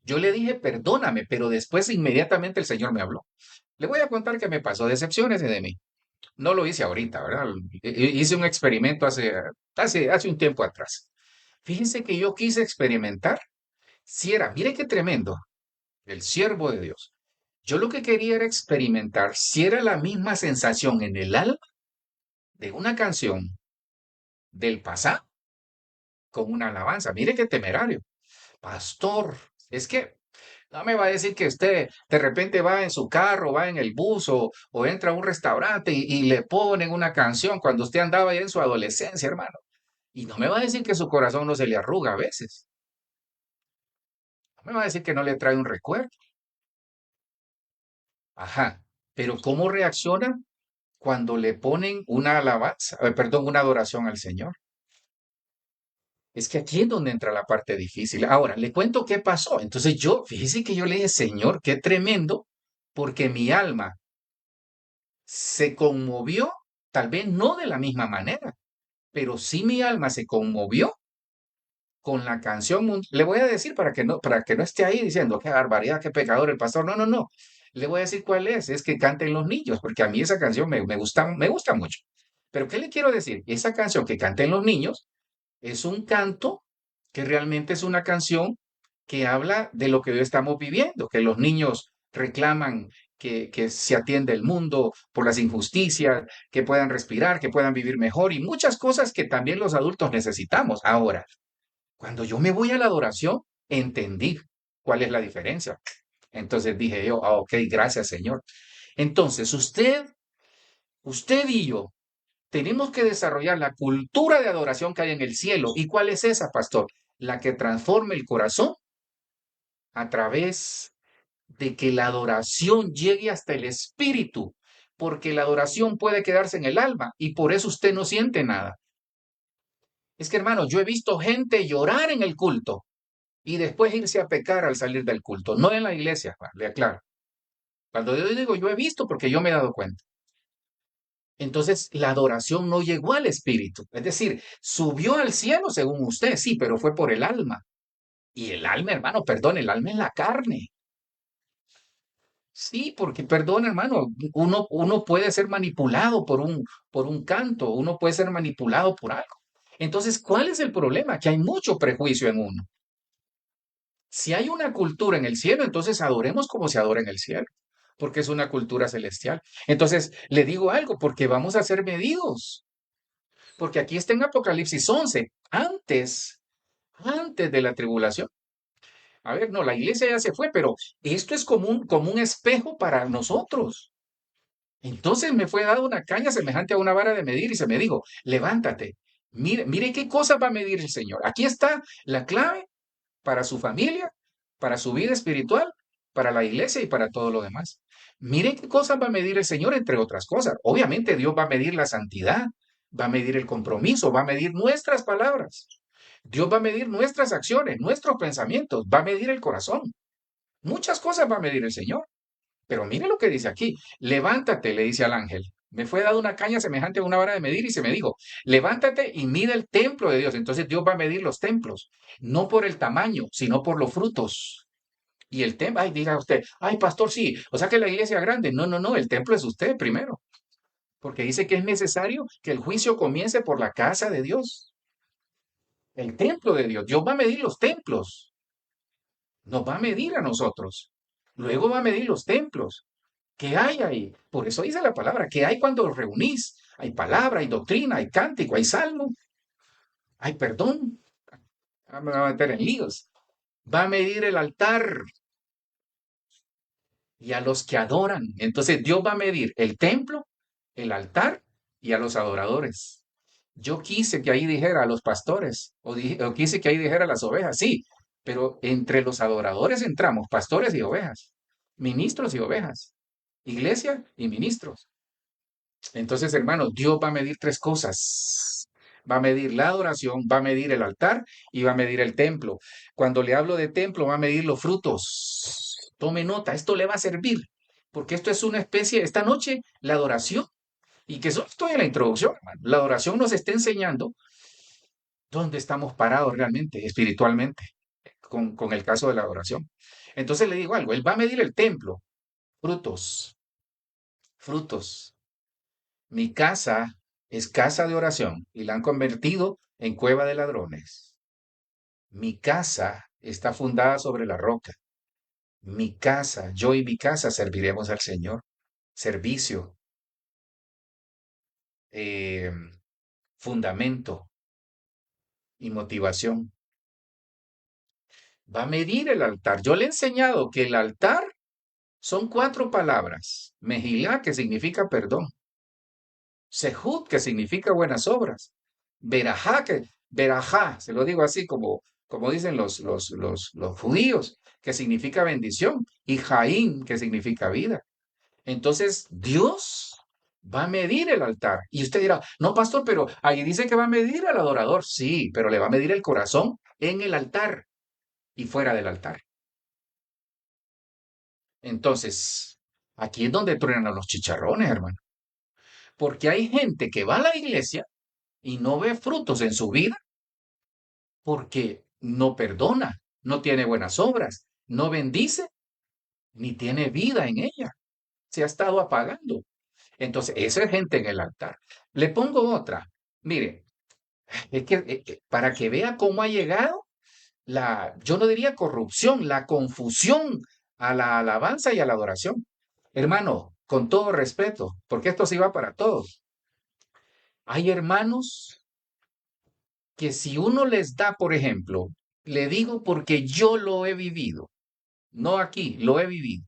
Yo le dije, perdóname, pero después inmediatamente el Señor me habló. Le voy a contar que me pasó, decepciones de mí. No lo hice ahorita, ¿verdad? Hice un experimento hace un tiempo atrás. Fíjense que yo quise experimentar si era, mire qué tremendo, el siervo de Dios. Yo lo que quería era experimentar si era la misma sensación en el alma de una canción del pasado con una alabanza. Mire qué temerario. Pastor, es que no me va a decir que usted de repente va en su carro, va en el bus o entra a un restaurante y le ponen una canción cuando usted andaba ya en su adolescencia, hermano. Y no me va a decir que su corazón no se le arruga a veces. No me va a decir que no le trae un recuerdo. Ajá. Pero ¿cómo reacciona cuando le ponen una alabanza, perdón, una adoración al Señor? Es que aquí es donde entra la parte difícil. Ahora, le cuento qué pasó. Entonces fíjese que yo le dije, Señor, qué tremendo, porque mi alma se conmovió, tal vez no de la misma manera, pero sí mi alma se conmovió con la canción. Le voy a decir para que no esté ahí diciendo qué barbaridad, qué pecador el pastor. No, no, no. Le voy a decir cuál es que canten los niños, porque a mí esa canción me gusta mucho. Pero ¿qué le quiero decir? Esa canción que canten los niños es un canto que realmente es una canción que habla de lo que hoy estamos viviendo, que los niños reclaman que se atiende el mundo por las injusticias, que puedan respirar, que puedan vivir mejor y muchas cosas que también los adultos necesitamos. Ahora, cuando yo me voy a la adoración, entendí cuál es la diferencia. Entonces dije yo, ah, ok, gracias Señor. Entonces, usted y yo tenemos que desarrollar la cultura de adoración que hay en el cielo. ¿Y cuál es esa, pastor? La que transforme el corazón a través de que la adoración llegue hasta el espíritu, porque la adoración puede quedarse en el alma y por eso usted no siente nada. Es que, hermano, yo he visto gente llorar en el culto y después irse a pecar al salir del culto, no en la iglesia, le aclaro. Cuando yo digo yo he visto, porque yo me he dado cuenta. Entonces, la adoración no llegó al espíritu, es decir, subió al cielo según usted, sí, pero fue por el alma. Y el alma, hermano, perdón, el alma es la carne. Sí, porque, perdón, hermano, uno puede ser manipulado por un canto, uno puede ser manipulado por algo. Entonces, ¿cuál es el problema? Que hay mucho prejuicio en uno. Si hay una cultura en el cielo, entonces adoremos como se adora en el cielo, porque es una cultura celestial. Entonces, le digo algo, porque vamos a ser medidos, porque aquí está en Apocalipsis 11, antes de la tribulación. A ver, no, la iglesia ya se fue, pero esto es como un espejo para nosotros. Entonces me fue dada una caña semejante a una vara de medir y se me dijo, levántate, mire qué cosa va a medir el Señor. Aquí está la clave para su familia, para su vida espiritual, para la iglesia y para todo lo demás. Mire qué cosas va a medir el Señor, entre otras cosas. Obviamente Dios va a medir la santidad, va a medir el compromiso, va a medir nuestras palabras. Dios va a medir nuestras acciones, nuestros pensamientos, va a medir el corazón. Muchas cosas va a medir el Señor. Pero mire lo que dice aquí. Levántate, le dice al ángel. Me fue dada una caña semejante a una vara de medir y se me dijo, levántate y mide el templo de Dios. Entonces Dios va a medir los templos, no por el tamaño, sino por los frutos. Y el templo, ay, diga usted, ay, pastor, sí, o sea que la iglesia es grande. No, no, no, el templo es usted primero, porque dice que es necesario que el juicio comience por la casa de Dios, el templo de Dios. Dios va a medir los templos, nos va a medir a nosotros. Luego va a medir los templos. ¿Qué hay ahí? Por eso dice la palabra, ¿qué hay cuando os reunís? Hay palabra, hay doctrina, hay cántico, hay salmo, hay perdón. Ah, me va a meter en líos. Va a medir el altar y a los que adoran. Entonces Dios va a medir el templo, el altar y a los adoradores. Yo quise que ahí dijera a los pastores, o quise que ahí dijera a las ovejas, sí, pero entre los adoradores entramos pastores y ovejas, ministros y ovejas, iglesia y ministros. Entonces, hermanos, Dios va a medir tres cosas. Va a medir la adoración, va a medir el altar y va a medir el templo. Cuando le hablo de templo, va a medir los frutos. Tome nota, esto le va a servir, porque esto es una especie, esta noche, la adoración, y que solo estoy en la introducción, hermano. La adoración nos está enseñando dónde estamos parados realmente, espiritualmente, con el caso de la adoración. Entonces le digo algo, él va a medir el templo, frutos, frutos. Mi casa es casa de oración y la han convertido en cueva de ladrones. Mi casa está fundada sobre la roca. Mi casa, yo y mi casa serviremos al Señor. Servicio, eh, fundamento y motivación. Va a medir el altar. Yo le he enseñado que el altar son cuatro palabras. Mejilá, que significa perdón. Sehut, que significa buenas obras. Berajá, se lo digo así como dicen los judíos, que significa bendición. Y Jaín, que significa vida. Entonces, Dios va a medir el altar. Y usted dirá, no, pastor, pero ahí dice que va a medir al adorador. Sí, pero le va a medir el corazón en el altar y fuera del altar. Entonces, aquí es donde truenan los chicharrones, hermano. Porque hay gente que va a la iglesia y no ve frutos en su vida porque no perdona, no tiene buenas obras, no bendice, ni tiene vida en ella. Se ha estado apagando. Entonces, esa es gente en el altar. Le pongo otra. Mire, es que para que vea cómo ha llegado yo no diría corrupción, la confusión a la alabanza y a la adoración. Hermano, con todo respeto, porque esto sí va para todos. Hay hermanos que si uno les da, por ejemplo, le digo porque yo lo he vivido, no aquí, lo he vivido.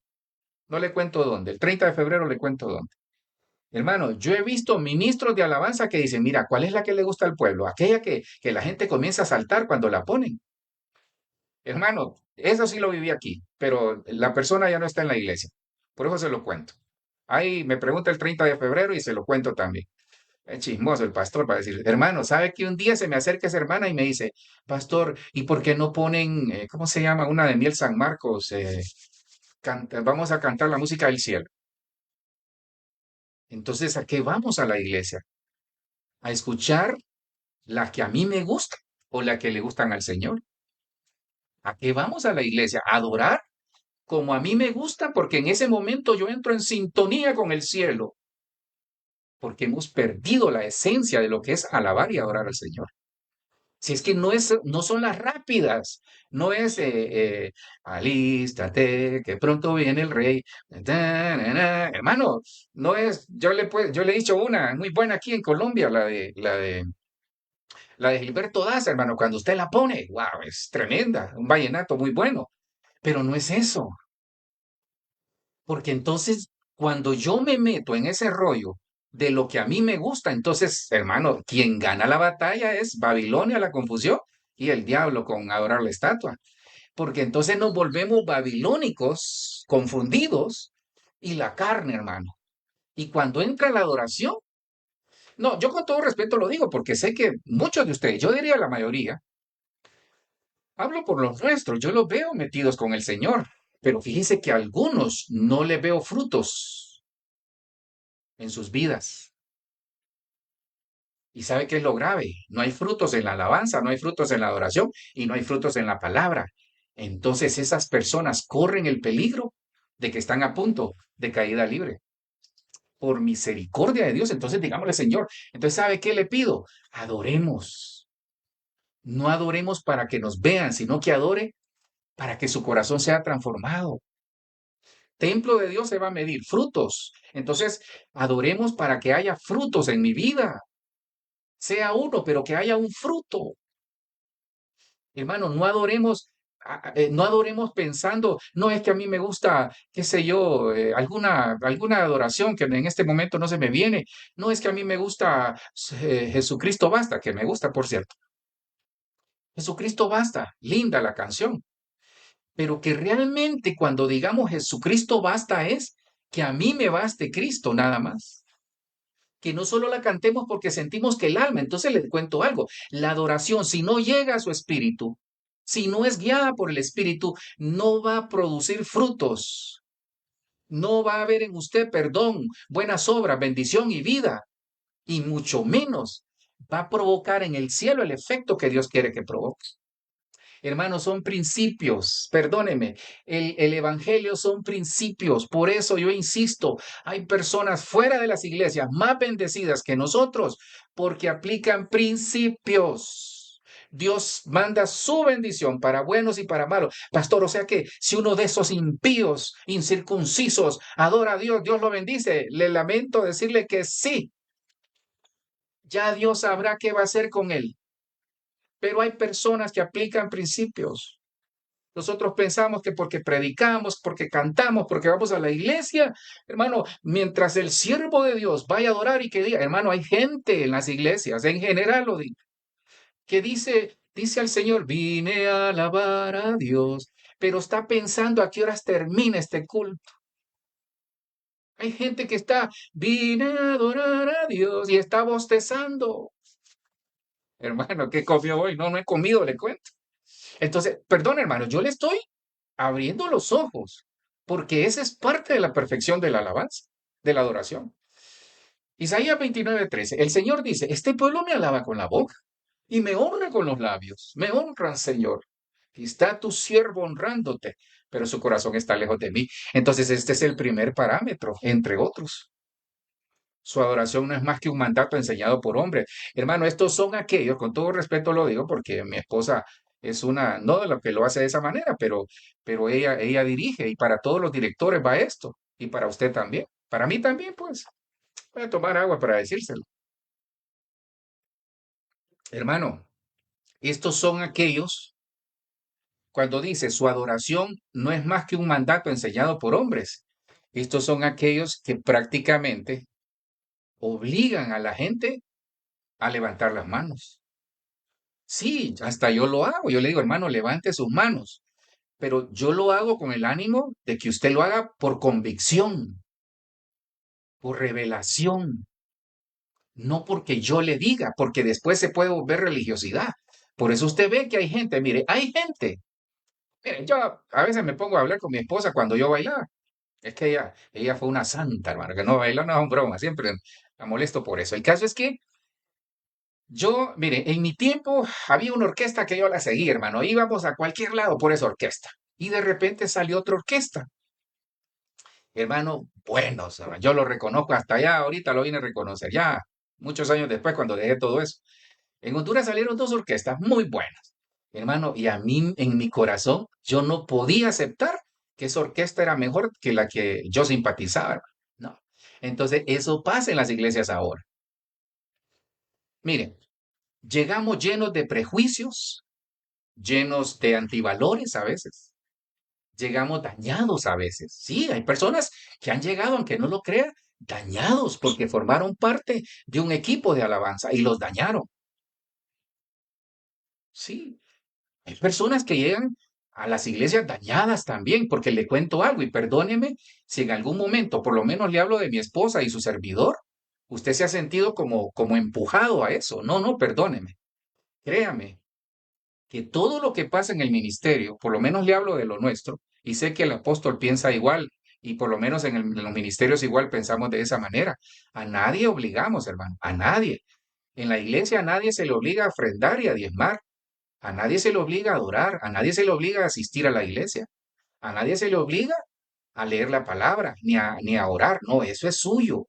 No le cuento dónde, el 30 de febrero le cuento dónde. Hermano, yo he visto ministros de alabanza que dicen, mira, ¿cuál es la que le gusta al pueblo? Aquella que la gente comienza a saltar cuando la ponen. Hermano, eso sí lo viví aquí, pero la persona ya no está en la iglesia. Por eso se lo cuento. Ahí me pregunta el 30 de febrero y se lo cuento también. Es chismoso el pastor para decir, hermano, ¿sabe que un día se me acerca esa hermana y me dice, pastor, ¿y por qué no ponen, cómo se llama, una de Miel San Marcos? Vamos a cantar la música del cielo. Entonces, ¿a qué vamos a la iglesia? ¿A escuchar la que a mí me gusta o la que le gustan al Señor? ¿A qué vamos a la iglesia? ¿A adorar como a mí me gusta? Porque en ese momento yo entro en sintonía con el cielo, porque hemos perdido la esencia de lo que es alabar y adorar al Señor. Si es que no son las rápidas, no es alístate, que pronto viene el rey. Hermano, no es, yo le he dicho una muy buena aquí en Colombia, la de Gilberto Daza, hermano, cuando usted la pone, wow, es tremenda, un vallenato muy bueno, pero no es eso, porque entonces cuando yo me meto en ese rollo de lo que a mí me gusta, entonces, hermano, quien gana la batalla es Babilonia, la confusión, y el diablo con adorar la estatua, porque entonces nos volvemos babilónicos, confundidos, y la carne, hermano. Y cuando entra la adoración, no, yo con todo respeto lo digo, porque sé que muchos de ustedes, yo diría la mayoría, hablo por los nuestros, yo los veo metidos con el Señor, pero fíjese que a algunos no le veo frutos en sus vidas. ¿Y sabe qué es lo grave? No hay frutos en la alabanza, no hay frutos en la adoración y no hay frutos en la palabra. Entonces esas personas corren el peligro de que están a punto de caída libre. Por misericordia de Dios, entonces digámosle, Señor, entonces ¿sabe qué le pido? Adoremos. No adoremos para que nos vean, sino que adore para que su corazón sea transformado. Templo de Dios se va a medir frutos. Entonces, adoremos para que haya frutos en mi vida. Sea uno, pero que haya un fruto. Hermano, no adoremos pensando, no es que a mí me gusta, qué sé yo, alguna adoración que en este momento no se me viene. No es que a mí me gusta Jesucristo basta, que me gusta, por cierto. Jesucristo basta, linda la canción, pero que realmente cuando digamos Jesucristo basta es que a mí me baste Cristo nada más. Que no solo la cantemos porque sentimos que el alma, entonces les cuento algo, la adoración, si no llega a su espíritu, si no es guiada por el espíritu, no va a producir frutos, no va a haber en usted perdón, buenas obras, bendición y vida, y mucho menos va a provocar en el cielo el efecto que Dios quiere que provoque. Hermanos, son principios, perdóneme, el Evangelio son principios, por eso yo insisto, hay personas fuera de las iglesias más bendecidas que nosotros porque aplican principios. Dios manda su bendición para buenos y para malos. Pastor, o sea que si uno de esos impíos, incircuncisos, adora a Dios, Dios lo bendice. Le lamento decirle que sí, ya Dios sabrá qué va a hacer con él. Pero hay personas que aplican principios. Nosotros pensamos que porque predicamos, porque cantamos, porque vamos a la iglesia, hermano, mientras el siervo de Dios vaya a adorar y que diga, hermano, hay gente en las iglesias, en general lo digo, que dice al Señor, vine a alabar a Dios, pero está pensando a qué horas termina este culto. Hay gente que está, vine a adorar a Dios y está bostezando. Hermano, ¿qué comió hoy? No, no he comido, le cuento. Entonces, perdón, hermano, yo le estoy abriendo los ojos, porque esa es parte de la perfección de la alabanza, de la adoración. Isaías 29:13, el Señor dice, este pueblo me alaba con la boca y me honra con los labios, me honran, Señor. Y está tu siervo honrándote, pero su corazón está lejos de mí. Entonces, este es el primer parámetro, entre otros. Su adoración no es más que un mandato enseñado por hombres. Hermano, estos son aquellos, con todo respeto lo digo, porque mi esposa no de lo que lo hace de esa manera, pero ella dirige y para todos los directores va esto y para usted también. Para mí también, pues, voy a tomar agua para decírselo. Hermano, estos son aquellos, cuando dice su adoración no es más que un mandato enseñado por hombres. Estos son aquellos que prácticamente obligan a la gente a levantar las manos. Sí, hasta yo lo hago. Yo le digo, hermano, levante sus manos. Pero yo lo hago con el ánimo de que usted lo haga por convicción, por revelación, no porque yo le diga, porque después se puede volver religiosidad. Por eso usted ve que hay gente, mire, yo a veces me pongo a hablar con mi esposa cuando yo bailaba. Es que ella fue una santa, hermano, que no baila, no es un broma, siempre la molesto por eso. El caso es que yo, mire, en mi tiempo había una orquesta que yo la seguía, hermano. Íbamos a cualquier lado por esa orquesta. Y de repente salió otra orquesta. Hermano, buenos, hermano. Yo lo reconozco hasta allá, ahorita lo vine a reconocer, ya muchos años después cuando dejé todo eso. En Honduras salieron dos orquestas muy buenas, hermano, y a mí en mi corazón yo no podía aceptar que esa orquesta era mejor que la que yo simpatizaba, hermano. No. Entonces, eso pasa en las iglesias ahora. Miren, llegamos llenos de prejuicios, llenos de antivalores a veces. Llegamos dañados a veces. Sí, hay personas que han llegado, aunque no lo crea, dañados porque formaron parte de un equipo de alabanza y los dañaron. Sí, hay personas que llegan a las iglesias dañadas también, porque le cuento algo y perdóneme si en algún momento, por lo menos le hablo de mi esposa y su servidor, usted se ha sentido como empujado a eso. No, no, perdóneme. Créame que todo lo que pasa en el ministerio, por lo menos le hablo de lo nuestro, y sé que el apóstol piensa igual, y por lo menos en los ministerios igual pensamos de esa manera. A nadie obligamos, hermano, a nadie. En la iglesia a nadie se le obliga a ofrendar y a diezmar. A nadie se le obliga a adorar, a nadie se le obliga a asistir a la iglesia, a nadie se le obliga a leer la palabra, ni a orar. No, eso es suyo.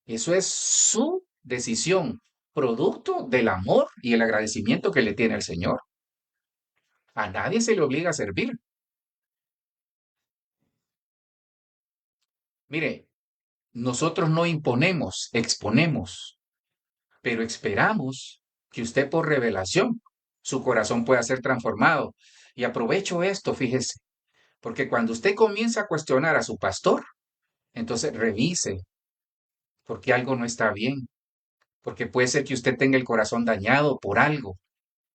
Eso es su decisión, producto del amor y el agradecimiento que le tiene al Señor. A nadie se le obliga a servir. Mire, nosotros no imponemos, exponemos, pero esperamos que usted por revelación su corazón pueda ser transformado. Y aprovecho esto, fíjese, porque cuando usted comienza a cuestionar a su pastor, entonces revise porque algo no está bien, porque puede ser que usted tenga el corazón dañado por algo.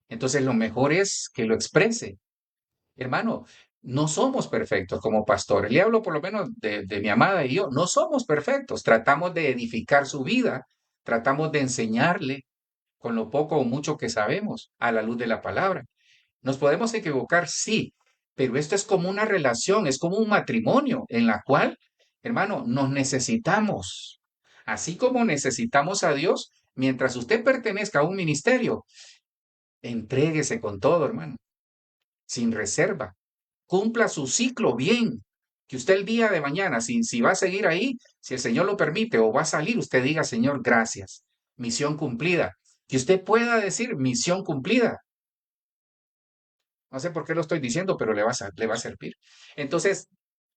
Entonces lo mejor es que lo exprese. Hermano, no somos perfectos como pastores. Le hablo por lo menos de mi amada y yo. No somos perfectos. Tratamos de edificar su vida. Tratamos de enseñarle con lo poco o mucho que sabemos a la luz de la palabra. Nos podemos equivocar, sí, pero esto es como una relación, es como un matrimonio en la cual, hermano, nos necesitamos. Así como necesitamos a Dios, mientras usted pertenezca a un ministerio, entréguese con todo, hermano, sin reserva. Cumpla su ciclo bien. Que usted el día de mañana, si va a seguir ahí, si el Señor lo permite o va a salir, usted diga, Señor, gracias. Misión cumplida. Que usted pueda decir misión cumplida. No sé por qué lo estoy diciendo, pero le va a servir. Entonces,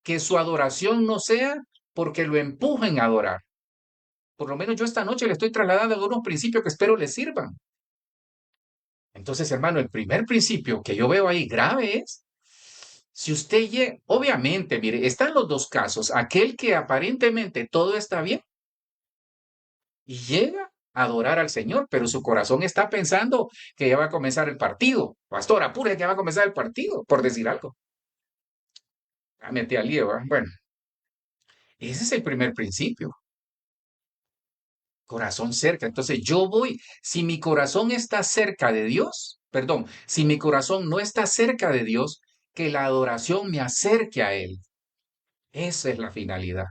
que su adoración no sea porque lo empujen a adorar. Por lo menos yo esta noche le estoy trasladando algunos principios que espero le sirvan. Entonces, hermano, el primer principio que yo veo ahí grave es, si usted llega, obviamente, mire, están los dos casos, aquel que aparentemente todo está bien y llega a adorar al Señor, pero su corazón está pensando que ya va a comenzar el partido. Pastor, apure que ya va a comenzar el partido, por decir algo. Metí al lío, ¿verdad? Bueno, ese es el primer principio. Corazón cerca. Entonces yo voy, si mi corazón está cerca de Dios, perdón, si mi corazón no está cerca de Dios, que la adoración me acerque a Él. Esa es la finalidad.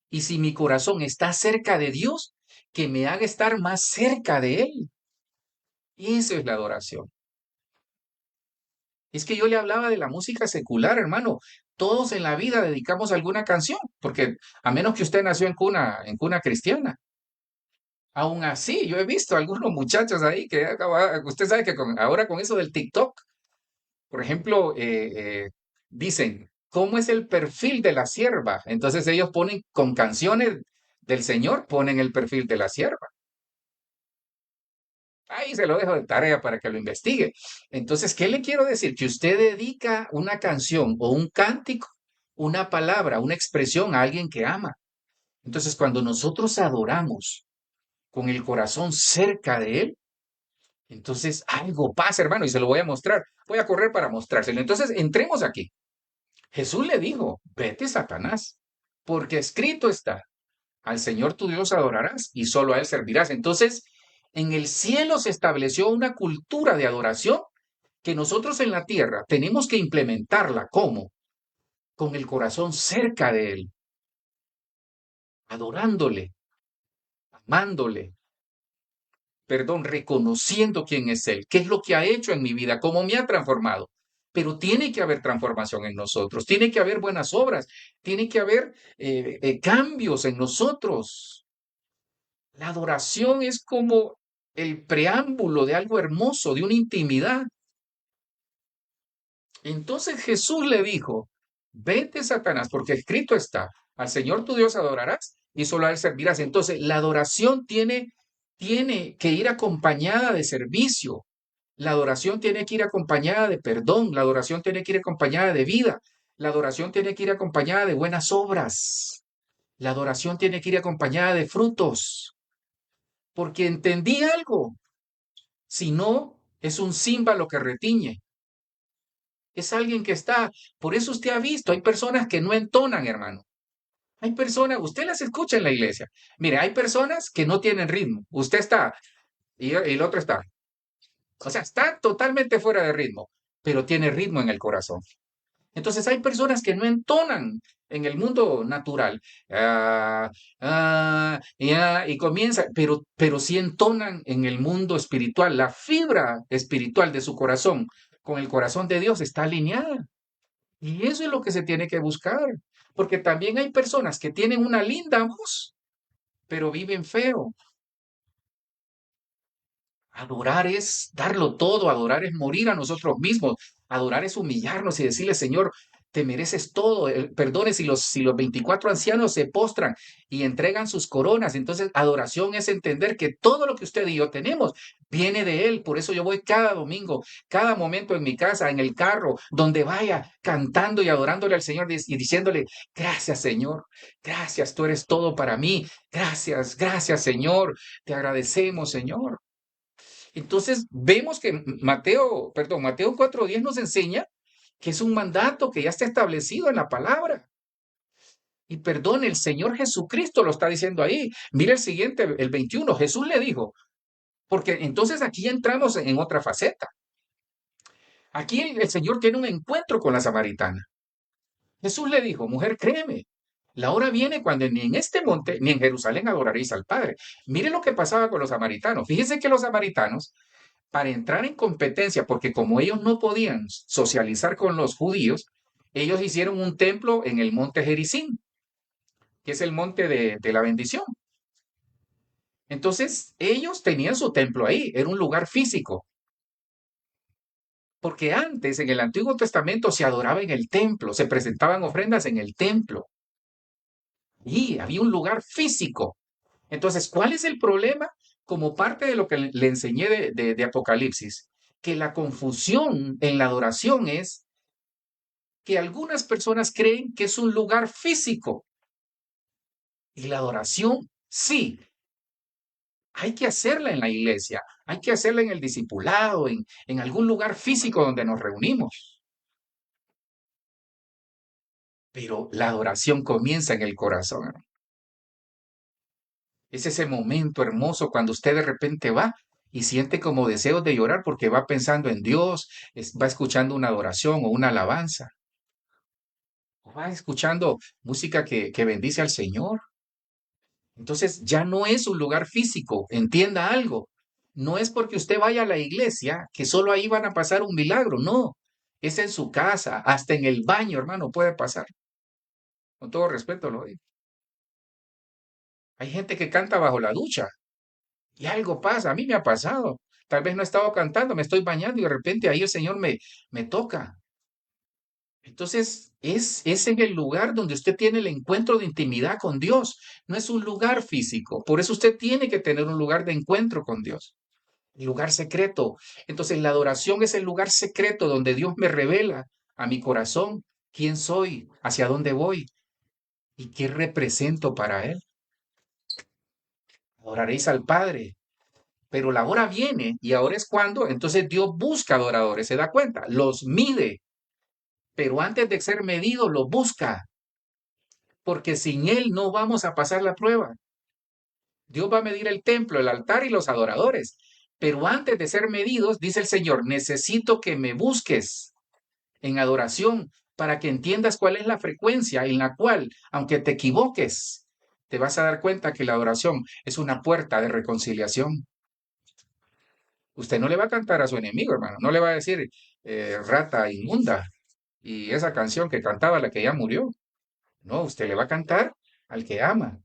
Y si mi corazón está cerca de Dios, que me haga estar más cerca de Él. Eso es la adoración. Es que yo le hablaba de la música secular, hermano. Todos en la vida dedicamos alguna canción, porque a menos que usted nació en cuna cristiana. Aún así, yo he visto algunos muchachos ahí que usted sabe que ahora con eso del TikTok, por ejemplo, dicen, ¿cómo es el perfil de la sierva? Entonces ellos ponen con canciones del Señor, ponen el perfil de la sierva. Ahí se lo dejo de tarea para que lo investigue. Entonces, ¿qué le quiero decir? Que usted dedica una canción o un cántico, una palabra, una expresión a alguien que ama. Entonces, cuando nosotros adoramos con el corazón cerca de Él, entonces algo pasa, hermano, y se lo voy a mostrar. Voy a correr para mostrárselo. Entonces, entremos aquí. Jesús le dijo, vete, Satanás, porque escrito está, al Señor tu Dios adorarás y solo a Él servirás. Entonces, en el cielo se estableció una cultura de adoración que nosotros en la tierra tenemos que implementarla. ¿Cómo? Con el corazón cerca de Él, adorándole, amándole, perdón, reconociendo quién es Él, qué es lo que ha hecho en mi vida, cómo me ha transformado. Pero tiene que haber transformación en nosotros, tiene que haber buenas obras, tiene que haber cambios en nosotros. La adoración es como el preámbulo de algo hermoso, de una intimidad. Entonces Jesús le dijo, vete, Satanás, porque escrito está, al Señor tu Dios adorarás y solo a Él servirás. Entonces la adoración tiene que ir acompañada de servicio. La adoración tiene que ir acompañada de perdón. La adoración tiene que ir acompañada de vida. La adoración tiene que ir acompañada de buenas obras. La adoración tiene que ir acompañada de frutos. Porque entendí algo. Si no, es un címbalo que retiñe. Es alguien que está. Por eso usted ha visto, hay personas que no entonan, hermano. Hay personas, usted las escucha en la iglesia. Mire, hay personas que no tienen ritmo. Usted está y el otro está. O sea, está totalmente fuera de ritmo, pero tiene ritmo en el corazón. Entonces hay personas que no entonan en el mundo natural. Y comienza, pero sí entonan en el mundo espiritual. La fibra espiritual de su corazón con el corazón de Dios está alineada. Y eso es lo que se tiene que buscar. Porque también hay personas que tienen una linda voz, pero viven feo. Adorar es darlo todo, adorar es morir a nosotros mismos, adorar es humillarnos y decirle, Señor, te mereces todo. Perdone si los 24 ancianos se postran y entregan sus coronas. Entonces, adoración es entender que todo lo que usted y yo tenemos viene de Él. Por eso yo voy cada domingo, cada momento en mi casa, en el carro, donde vaya, cantando y adorándole al Señor y diciéndole, gracias, Señor, gracias, tú eres todo para mí. Gracias, gracias, Señor, te agradecemos, Señor. Entonces vemos que Mateo 4:10 nos enseña que es un mandato que ya está establecido en la palabra. Y perdón, el Señor Jesucristo lo está diciendo ahí. Mira el siguiente, el 21. Jesús le dijo, porque entonces aquí entramos en otra faceta. Aquí el Señor tiene un encuentro con la samaritana. Jesús le dijo, mujer, créeme, la hora viene cuando ni en este monte ni en Jerusalén adoraréis al Padre. Mire lo que pasaba con los samaritanos. Fíjense que los samaritanos para entrar en competencia, porque como ellos no podían socializar con los judíos, ellos hicieron un templo en el monte Gerizim, que es el monte de la bendición. Entonces, ellos tenían su templo ahí, era un lugar físico, porque antes en el Antiguo Testamento se adoraba en el templo, se presentaban ofrendas en el templo, y había un lugar físico. Entonces, ¿cuál es el problema? Como parte de lo que le enseñé de Apocalipsis, que la confusión en la adoración es que algunas personas creen que es un lugar físico y la adoración, sí, hay que hacerla en la iglesia, hay que hacerla en el discipulado, en algún lugar físico donde nos reunimos. Pero la adoración comienza en el corazón. Es ese momento hermoso cuando usted de repente va y siente como deseos de llorar porque va pensando en Dios, va escuchando una adoración o una alabanza, o va escuchando música que bendice al Señor. Entonces ya no es un lugar físico, entienda algo. No es porque usted vaya a la iglesia que solo ahí van a pasar un milagro, no. Es en su casa, hasta en el baño, hermano, puede pasar. Con todo respeto lo digo. Hay gente que canta bajo la ducha. Y algo pasa, a mí me ha pasado. Tal vez no he estado cantando, me estoy bañando y de repente ahí el Señor me toca. Entonces, es en el lugar donde usted tiene el encuentro de intimidad con Dios. No es un lugar físico. Por eso usted tiene que tener un lugar de encuentro con Dios. El lugar secreto. Entonces, la adoración es el lugar secreto donde Dios me revela a mi corazón quién soy, hacia dónde voy y qué represento para Él. Adoraréis al Padre. Pero la hora viene y ahora es cuando, entonces Dios busca adoradores, se da cuenta, los mide, pero antes de ser medido, los busca, porque sin Él no vamos a pasar la prueba. Dios va a medir el templo, el altar y los adoradores, pero antes de ser medidos, dice el Señor, necesito que me busques en adoración para que entiendas cuál es la frecuencia en la cual, aunque te equivoques, te vas a dar cuenta que la adoración es una puerta de reconciliación. Usted no le va a cantar a su enemigo, hermano. No le va a decir rata inmunda y esa canción que cantaba la que ya murió. No, usted le va a cantar al que ama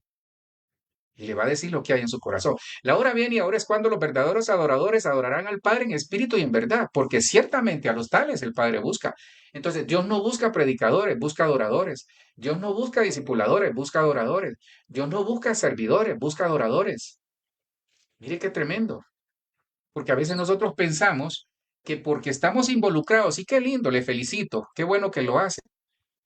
y le va a decir lo que hay en su corazón. La hora viene y ahora es cuando los verdaderos adoradores adorarán al Padre en espíritu y en verdad, porque ciertamente a los tales el Padre busca. Entonces, Dios no busca predicadores, busca adoradores. Dios no busca discipuladores, busca adoradores. Dios no busca servidores, busca adoradores. Mire qué tremendo. Porque a veces nosotros pensamos que porque estamos involucrados, y qué lindo, le felicito, qué bueno que lo hace,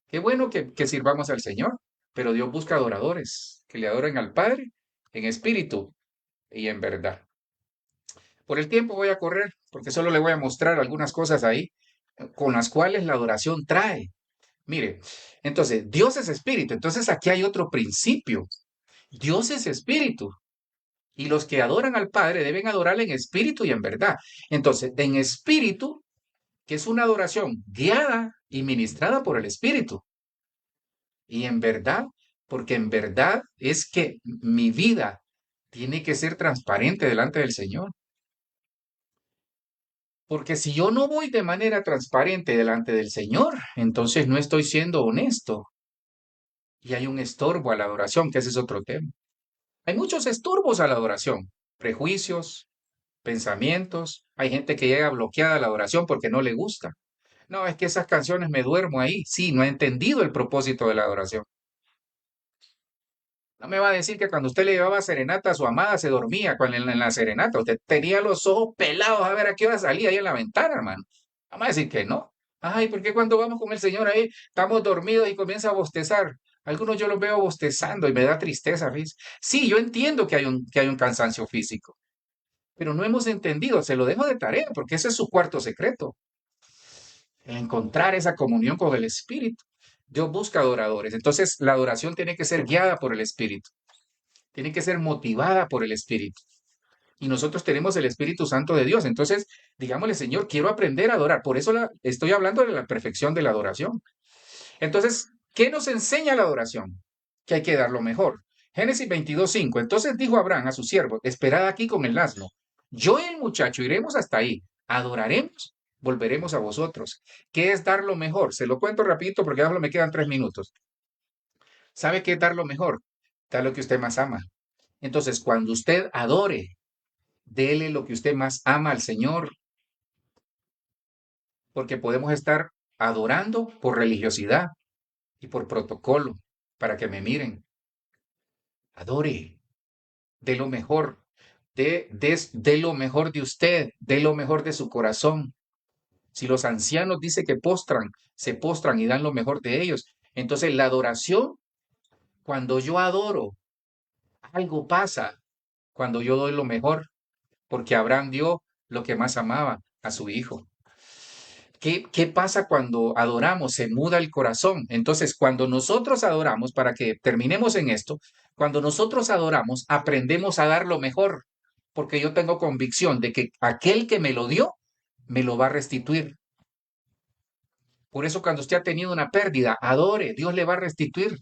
qué bueno que sirvamos al Señor, pero Dios busca adoradores, que le adoren al Padre en espíritu y en verdad. Por el tiempo voy a correr, porque solo le voy a mostrar algunas cosas ahí con las cuales la adoración trae. Mire, entonces, Dios es espíritu, entonces aquí hay otro principio. Dios es espíritu. Y los que adoran al Padre deben adorarle en espíritu y en verdad. Entonces, en espíritu, que es una adoración guiada y ministrada por el Espíritu. Y en verdad, porque en verdad es que mi vida tiene que ser transparente delante del Señor. Porque si yo no voy de manera transparente delante del Señor, entonces no estoy siendo honesto. Y hay un estorbo a la adoración, que ese es otro tema. Hay muchos estorbos a la adoración, prejuicios, pensamientos. Hay gente que llega bloqueada a la adoración porque no le gusta. No, es que esas canciones me duermo ahí. Sí, no he entendido el propósito de la adoración. No me va a decir que cuando usted le llevaba serenata a su amada se dormía en la serenata. Usted tenía los ojos pelados a ver a qué hora salía ahí en la ventana, hermano. Vamos a decir que no. Ay, ¿por qué cuando vamos con el Señor ahí estamos dormidos y comienza a bostezar? Algunos yo los veo bostezando y me da tristeza, ¿ves? Sí, yo entiendo que hay un cansancio físico, pero no hemos entendido. Se lo dejo de tarea porque ese es su cuarto secreto. El encontrar esa comunión con el Espíritu. Dios busca adoradores. Entonces, la adoración tiene que ser guiada por el Espíritu, tiene que ser motivada por el Espíritu. Y nosotros tenemos el Espíritu Santo de Dios. Entonces, digámosle, Señor, quiero aprender a adorar. Por eso estoy hablando de la perfección de la adoración. Entonces, ¿qué nos enseña la adoración? Que hay que dar lo mejor. Génesis 22:5. Entonces dijo Abraham a su siervo, esperad aquí con el asno. Yo y el muchacho iremos hasta ahí, adoraremos, volveremos a vosotros. ¿Qué es dar lo mejor? Se lo cuento rapidito porque ya solo me quedan 3 minutos. ¿Sabe qué es dar lo mejor? Dar lo que usted más ama. Entonces, cuando usted adore, dele lo que usted más ama al Señor, porque podemos estar adorando por religiosidad y por protocolo, para que me miren. Adore, de lo mejor, de lo mejor de usted, de lo mejor de su corazón. Si los ancianos dicen que postran, se postran y dan lo mejor de ellos. Entonces la adoración, cuando yo adoro, algo pasa cuando yo doy lo mejor, porque Abraham dio lo que más amaba a su hijo. ¿Qué pasa cuando adoramos? Se muda el corazón. Entonces, cuando nosotros adoramos, para que terminemos en esto, cuando nosotros adoramos, aprendemos a dar lo mejor, porque yo tengo convicción de que aquel que me lo dio, me lo va a restituir. Por eso cuando usted ha tenido una pérdida, adore, Dios le va a restituir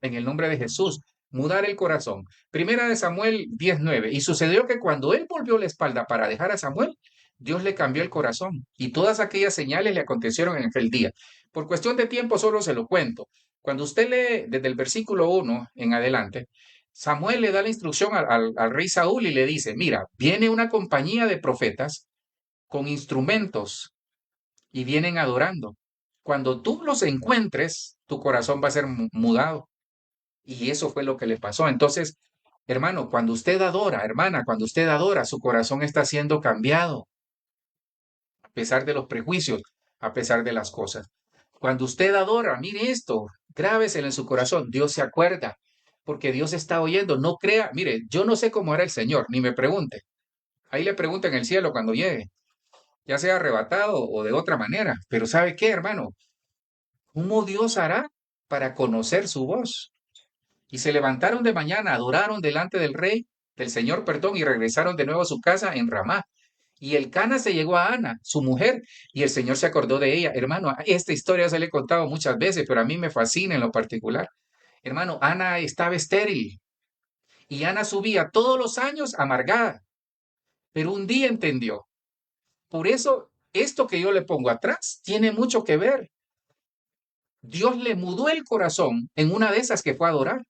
en el nombre de Jesús. Mudar el corazón. Primera de Samuel 19. Y sucedió que cuando él volvió la espalda para dejar a Samuel, Dios le cambió el corazón y todas aquellas señales le acontecieron en aquel día. Por cuestión de tiempo solo se lo cuento. Cuando usted lee desde el versículo 1 en adelante, Samuel le da la instrucción al rey Saúl y le dice, mira, viene una compañía de profetas con instrumentos y vienen adorando. Cuando tú los encuentres, tu corazón va a ser mudado. Y eso fue lo que le pasó. Entonces, hermano, cuando usted adora, hermana, cuando usted adora, su corazón está siendo cambiado, a pesar de los prejuicios, a pesar de las cosas. Cuando usted adora, mire esto, grábeselo en su corazón, Dios se acuerda, porque Dios está oyendo, no crea, mire, yo no sé cómo hará el Señor, ni me pregunte. Ahí le pregunta en el cielo cuando llegue, ya sea arrebatado o de otra manera. Pero ¿sabe qué, hermano? ¿Cómo Dios hará para conocer su voz? Y se levantaron de mañana, adoraron delante del rey, del Señor, perdón, y regresaron de nuevo a su casa en Ramá. Y el Cana se llegó a Ana, su mujer, y el Señor se acordó de ella. Hermano, esta historia se le he contado muchas veces, pero a mí me fascina en lo particular. Hermano, Ana estaba estéril y Ana subía todos los años amargada, pero un día entendió. Por eso, esto que yo le pongo atrás tiene mucho que ver. Dios le mudó el corazón en una de esas que fue a adorar.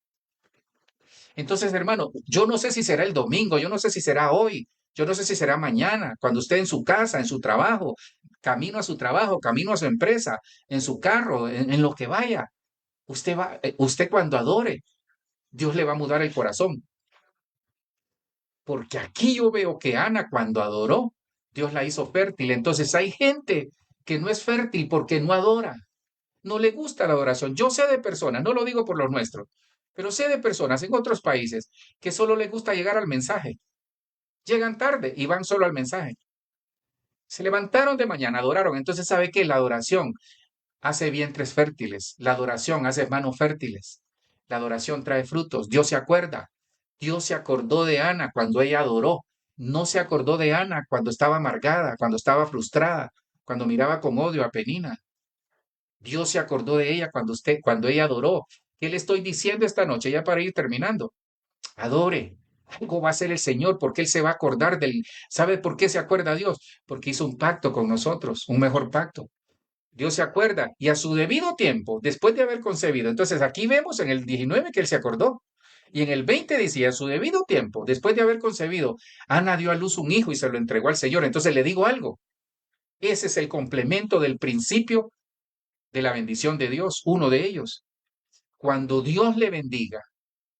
Entonces, hermano, yo no sé si será el domingo, yo no sé si será hoy, yo no sé si será mañana, cuando usted en su casa, en su trabajo, camino a su trabajo, camino a su empresa, en su carro, en lo que vaya, usted cuando adore, Dios le va a mudar el corazón. Porque aquí yo veo que Ana cuando adoró, Dios la hizo fértil. Entonces hay gente que no es fértil porque no adora, no le gusta la adoración. Yo sé de personas, no lo digo por los nuestros, pero sé de personas en otros países que solo les gusta llegar al mensaje. Llegan tarde y van solo al mensaje. Se levantaron de mañana, adoraron. Entonces, ¿sabe qué? La adoración hace vientres fértiles. La adoración hace manos fértiles. La adoración trae frutos. Dios se acuerda. Dios se acordó de Ana cuando ella adoró. No se acordó de Ana cuando estaba amargada, cuando estaba frustrada, cuando miraba con odio a Penina. Dios se acordó de ella cuando ella adoró. ¿Qué le estoy diciendo esta noche ya para ir terminando? Adore. Algo va a hacer el Señor porque Él se va a acordar del... ¿Sabe por qué se acuerda Dios? Porque hizo un pacto con nosotros, un mejor pacto. Dios se acuerda y a su debido tiempo, después de haber concebido. Entonces aquí vemos en el 19 que Él se acordó. Y en el 20 decía, a su debido tiempo, después de haber concebido, Ana dio a luz un hijo y se lo entregó al Señor. Entonces le digo algo. Ese es el complemento del principio de la bendición de Dios, uno de ellos. Cuando Dios le bendiga,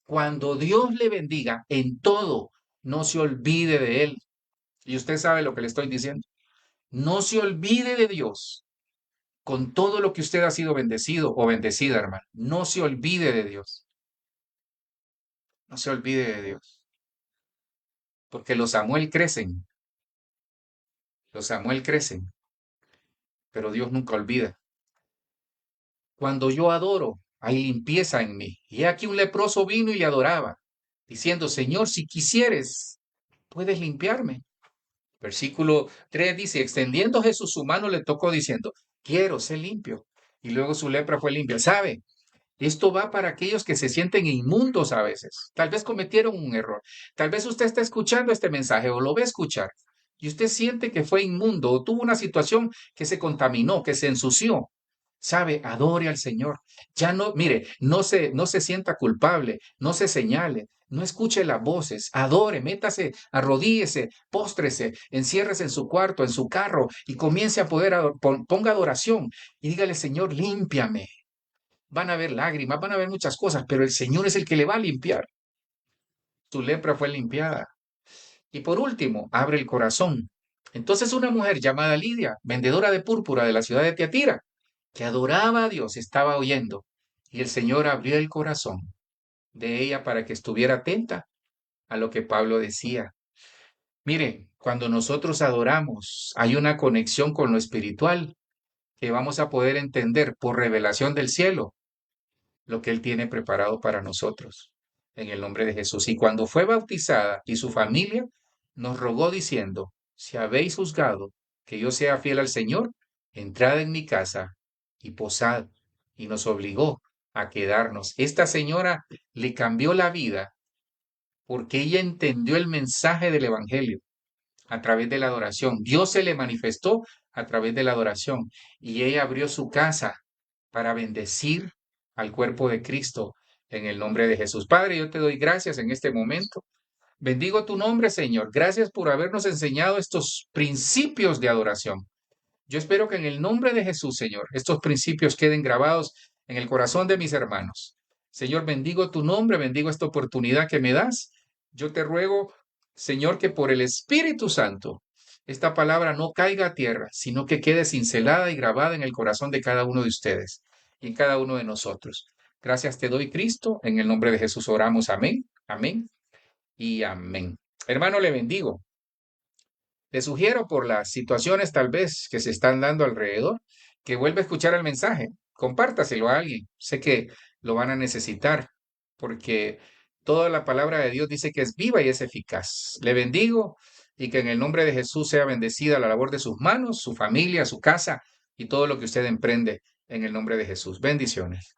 cuando Dios le bendiga en todo, no se olvide de Él. Y usted sabe lo que le estoy diciendo. No se olvide de Dios con todo lo que usted ha sido bendecido o bendecida, hermano. No se olvide de Dios. No se olvide de Dios. Porque los Samuel crecen. Los Samuel crecen. Pero Dios nunca olvida. Cuando yo adoro, hay limpieza en mí. Y aquí un leproso vino y le adoraba, diciendo, Señor, si quisieres, puedes limpiarme. Versículo 3 dice, extendiendo Jesús su mano le tocó diciendo, quiero ser limpio. Y luego su lepra fue limpia. ¿Sabe? Esto va para aquellos que se sienten inmundos a veces. Tal vez cometieron un error. Tal vez usted está escuchando este mensaje o lo va a escuchar y usted siente que fue inmundo o tuvo una situación que se contaminó, que se ensució. Sabe, adore al Señor. Ya no, mire, no se sienta culpable, no se señale, no escuche las voces, adore, métase, arrodíllese, póstrese, enciérrese en su cuarto, en su carro y comience a poder, ponga adoración y dígale, Señor, límpiame. Van a haber lágrimas, van a haber muchas cosas, pero el Señor es el que le va a limpiar. Tu lepra fue limpiada. Y por último, abre el corazón. Entonces una mujer llamada Lidia, vendedora de púrpura de la ciudad de Tiatira, que adoraba a Dios, estaba oyendo. Y el Señor abrió el corazón de ella para que estuviera atenta a lo que Pablo decía. Mire, cuando nosotros adoramos, hay una conexión con lo espiritual que vamos a poder entender por revelación del cielo lo que Él tiene preparado para nosotros, en el nombre de Jesús. Y cuando fue bautizada y su familia, nos rogó diciendo, si habéis juzgado que yo sea fiel al Señor, entrad en mi casa y posad. Y nos obligó a quedarnos. Esta señora le cambió la vida porque ella entendió el mensaje del Evangelio a través de la adoración. Dios se le manifestó a través de la adoración y ella abrió su casa para bendecir al cuerpo de Cristo, en el nombre de Jesús. Padre, yo te doy gracias en este momento. Bendigo tu nombre, Señor. Gracias por habernos enseñado estos principios de adoración. Yo espero que en el nombre de Jesús, Señor, estos principios queden grabados en el corazón de mis hermanos. Señor, bendigo tu nombre, bendigo esta oportunidad que me das. Yo te ruego, Señor, que por el Espíritu Santo esta palabra no caiga a tierra, sino que quede cincelada y grabada en el corazón de cada uno de ustedes y en cada uno de nosotros. Gracias te doy, Cristo. En el nombre de Jesús oramos. Amén, amén y amén. Hermano, le bendigo. Le sugiero por las situaciones tal vez que se están dando alrededor, que vuelva a escuchar el mensaje. Compártaselo a alguien. Sé que lo van a necesitar porque toda la palabra de Dios dice que es viva y es eficaz. Le bendigo y que en el nombre de Jesús sea bendecida la labor de sus manos, su familia, su casa y todo lo que usted emprende en el nombre de Jesús. Bendiciones.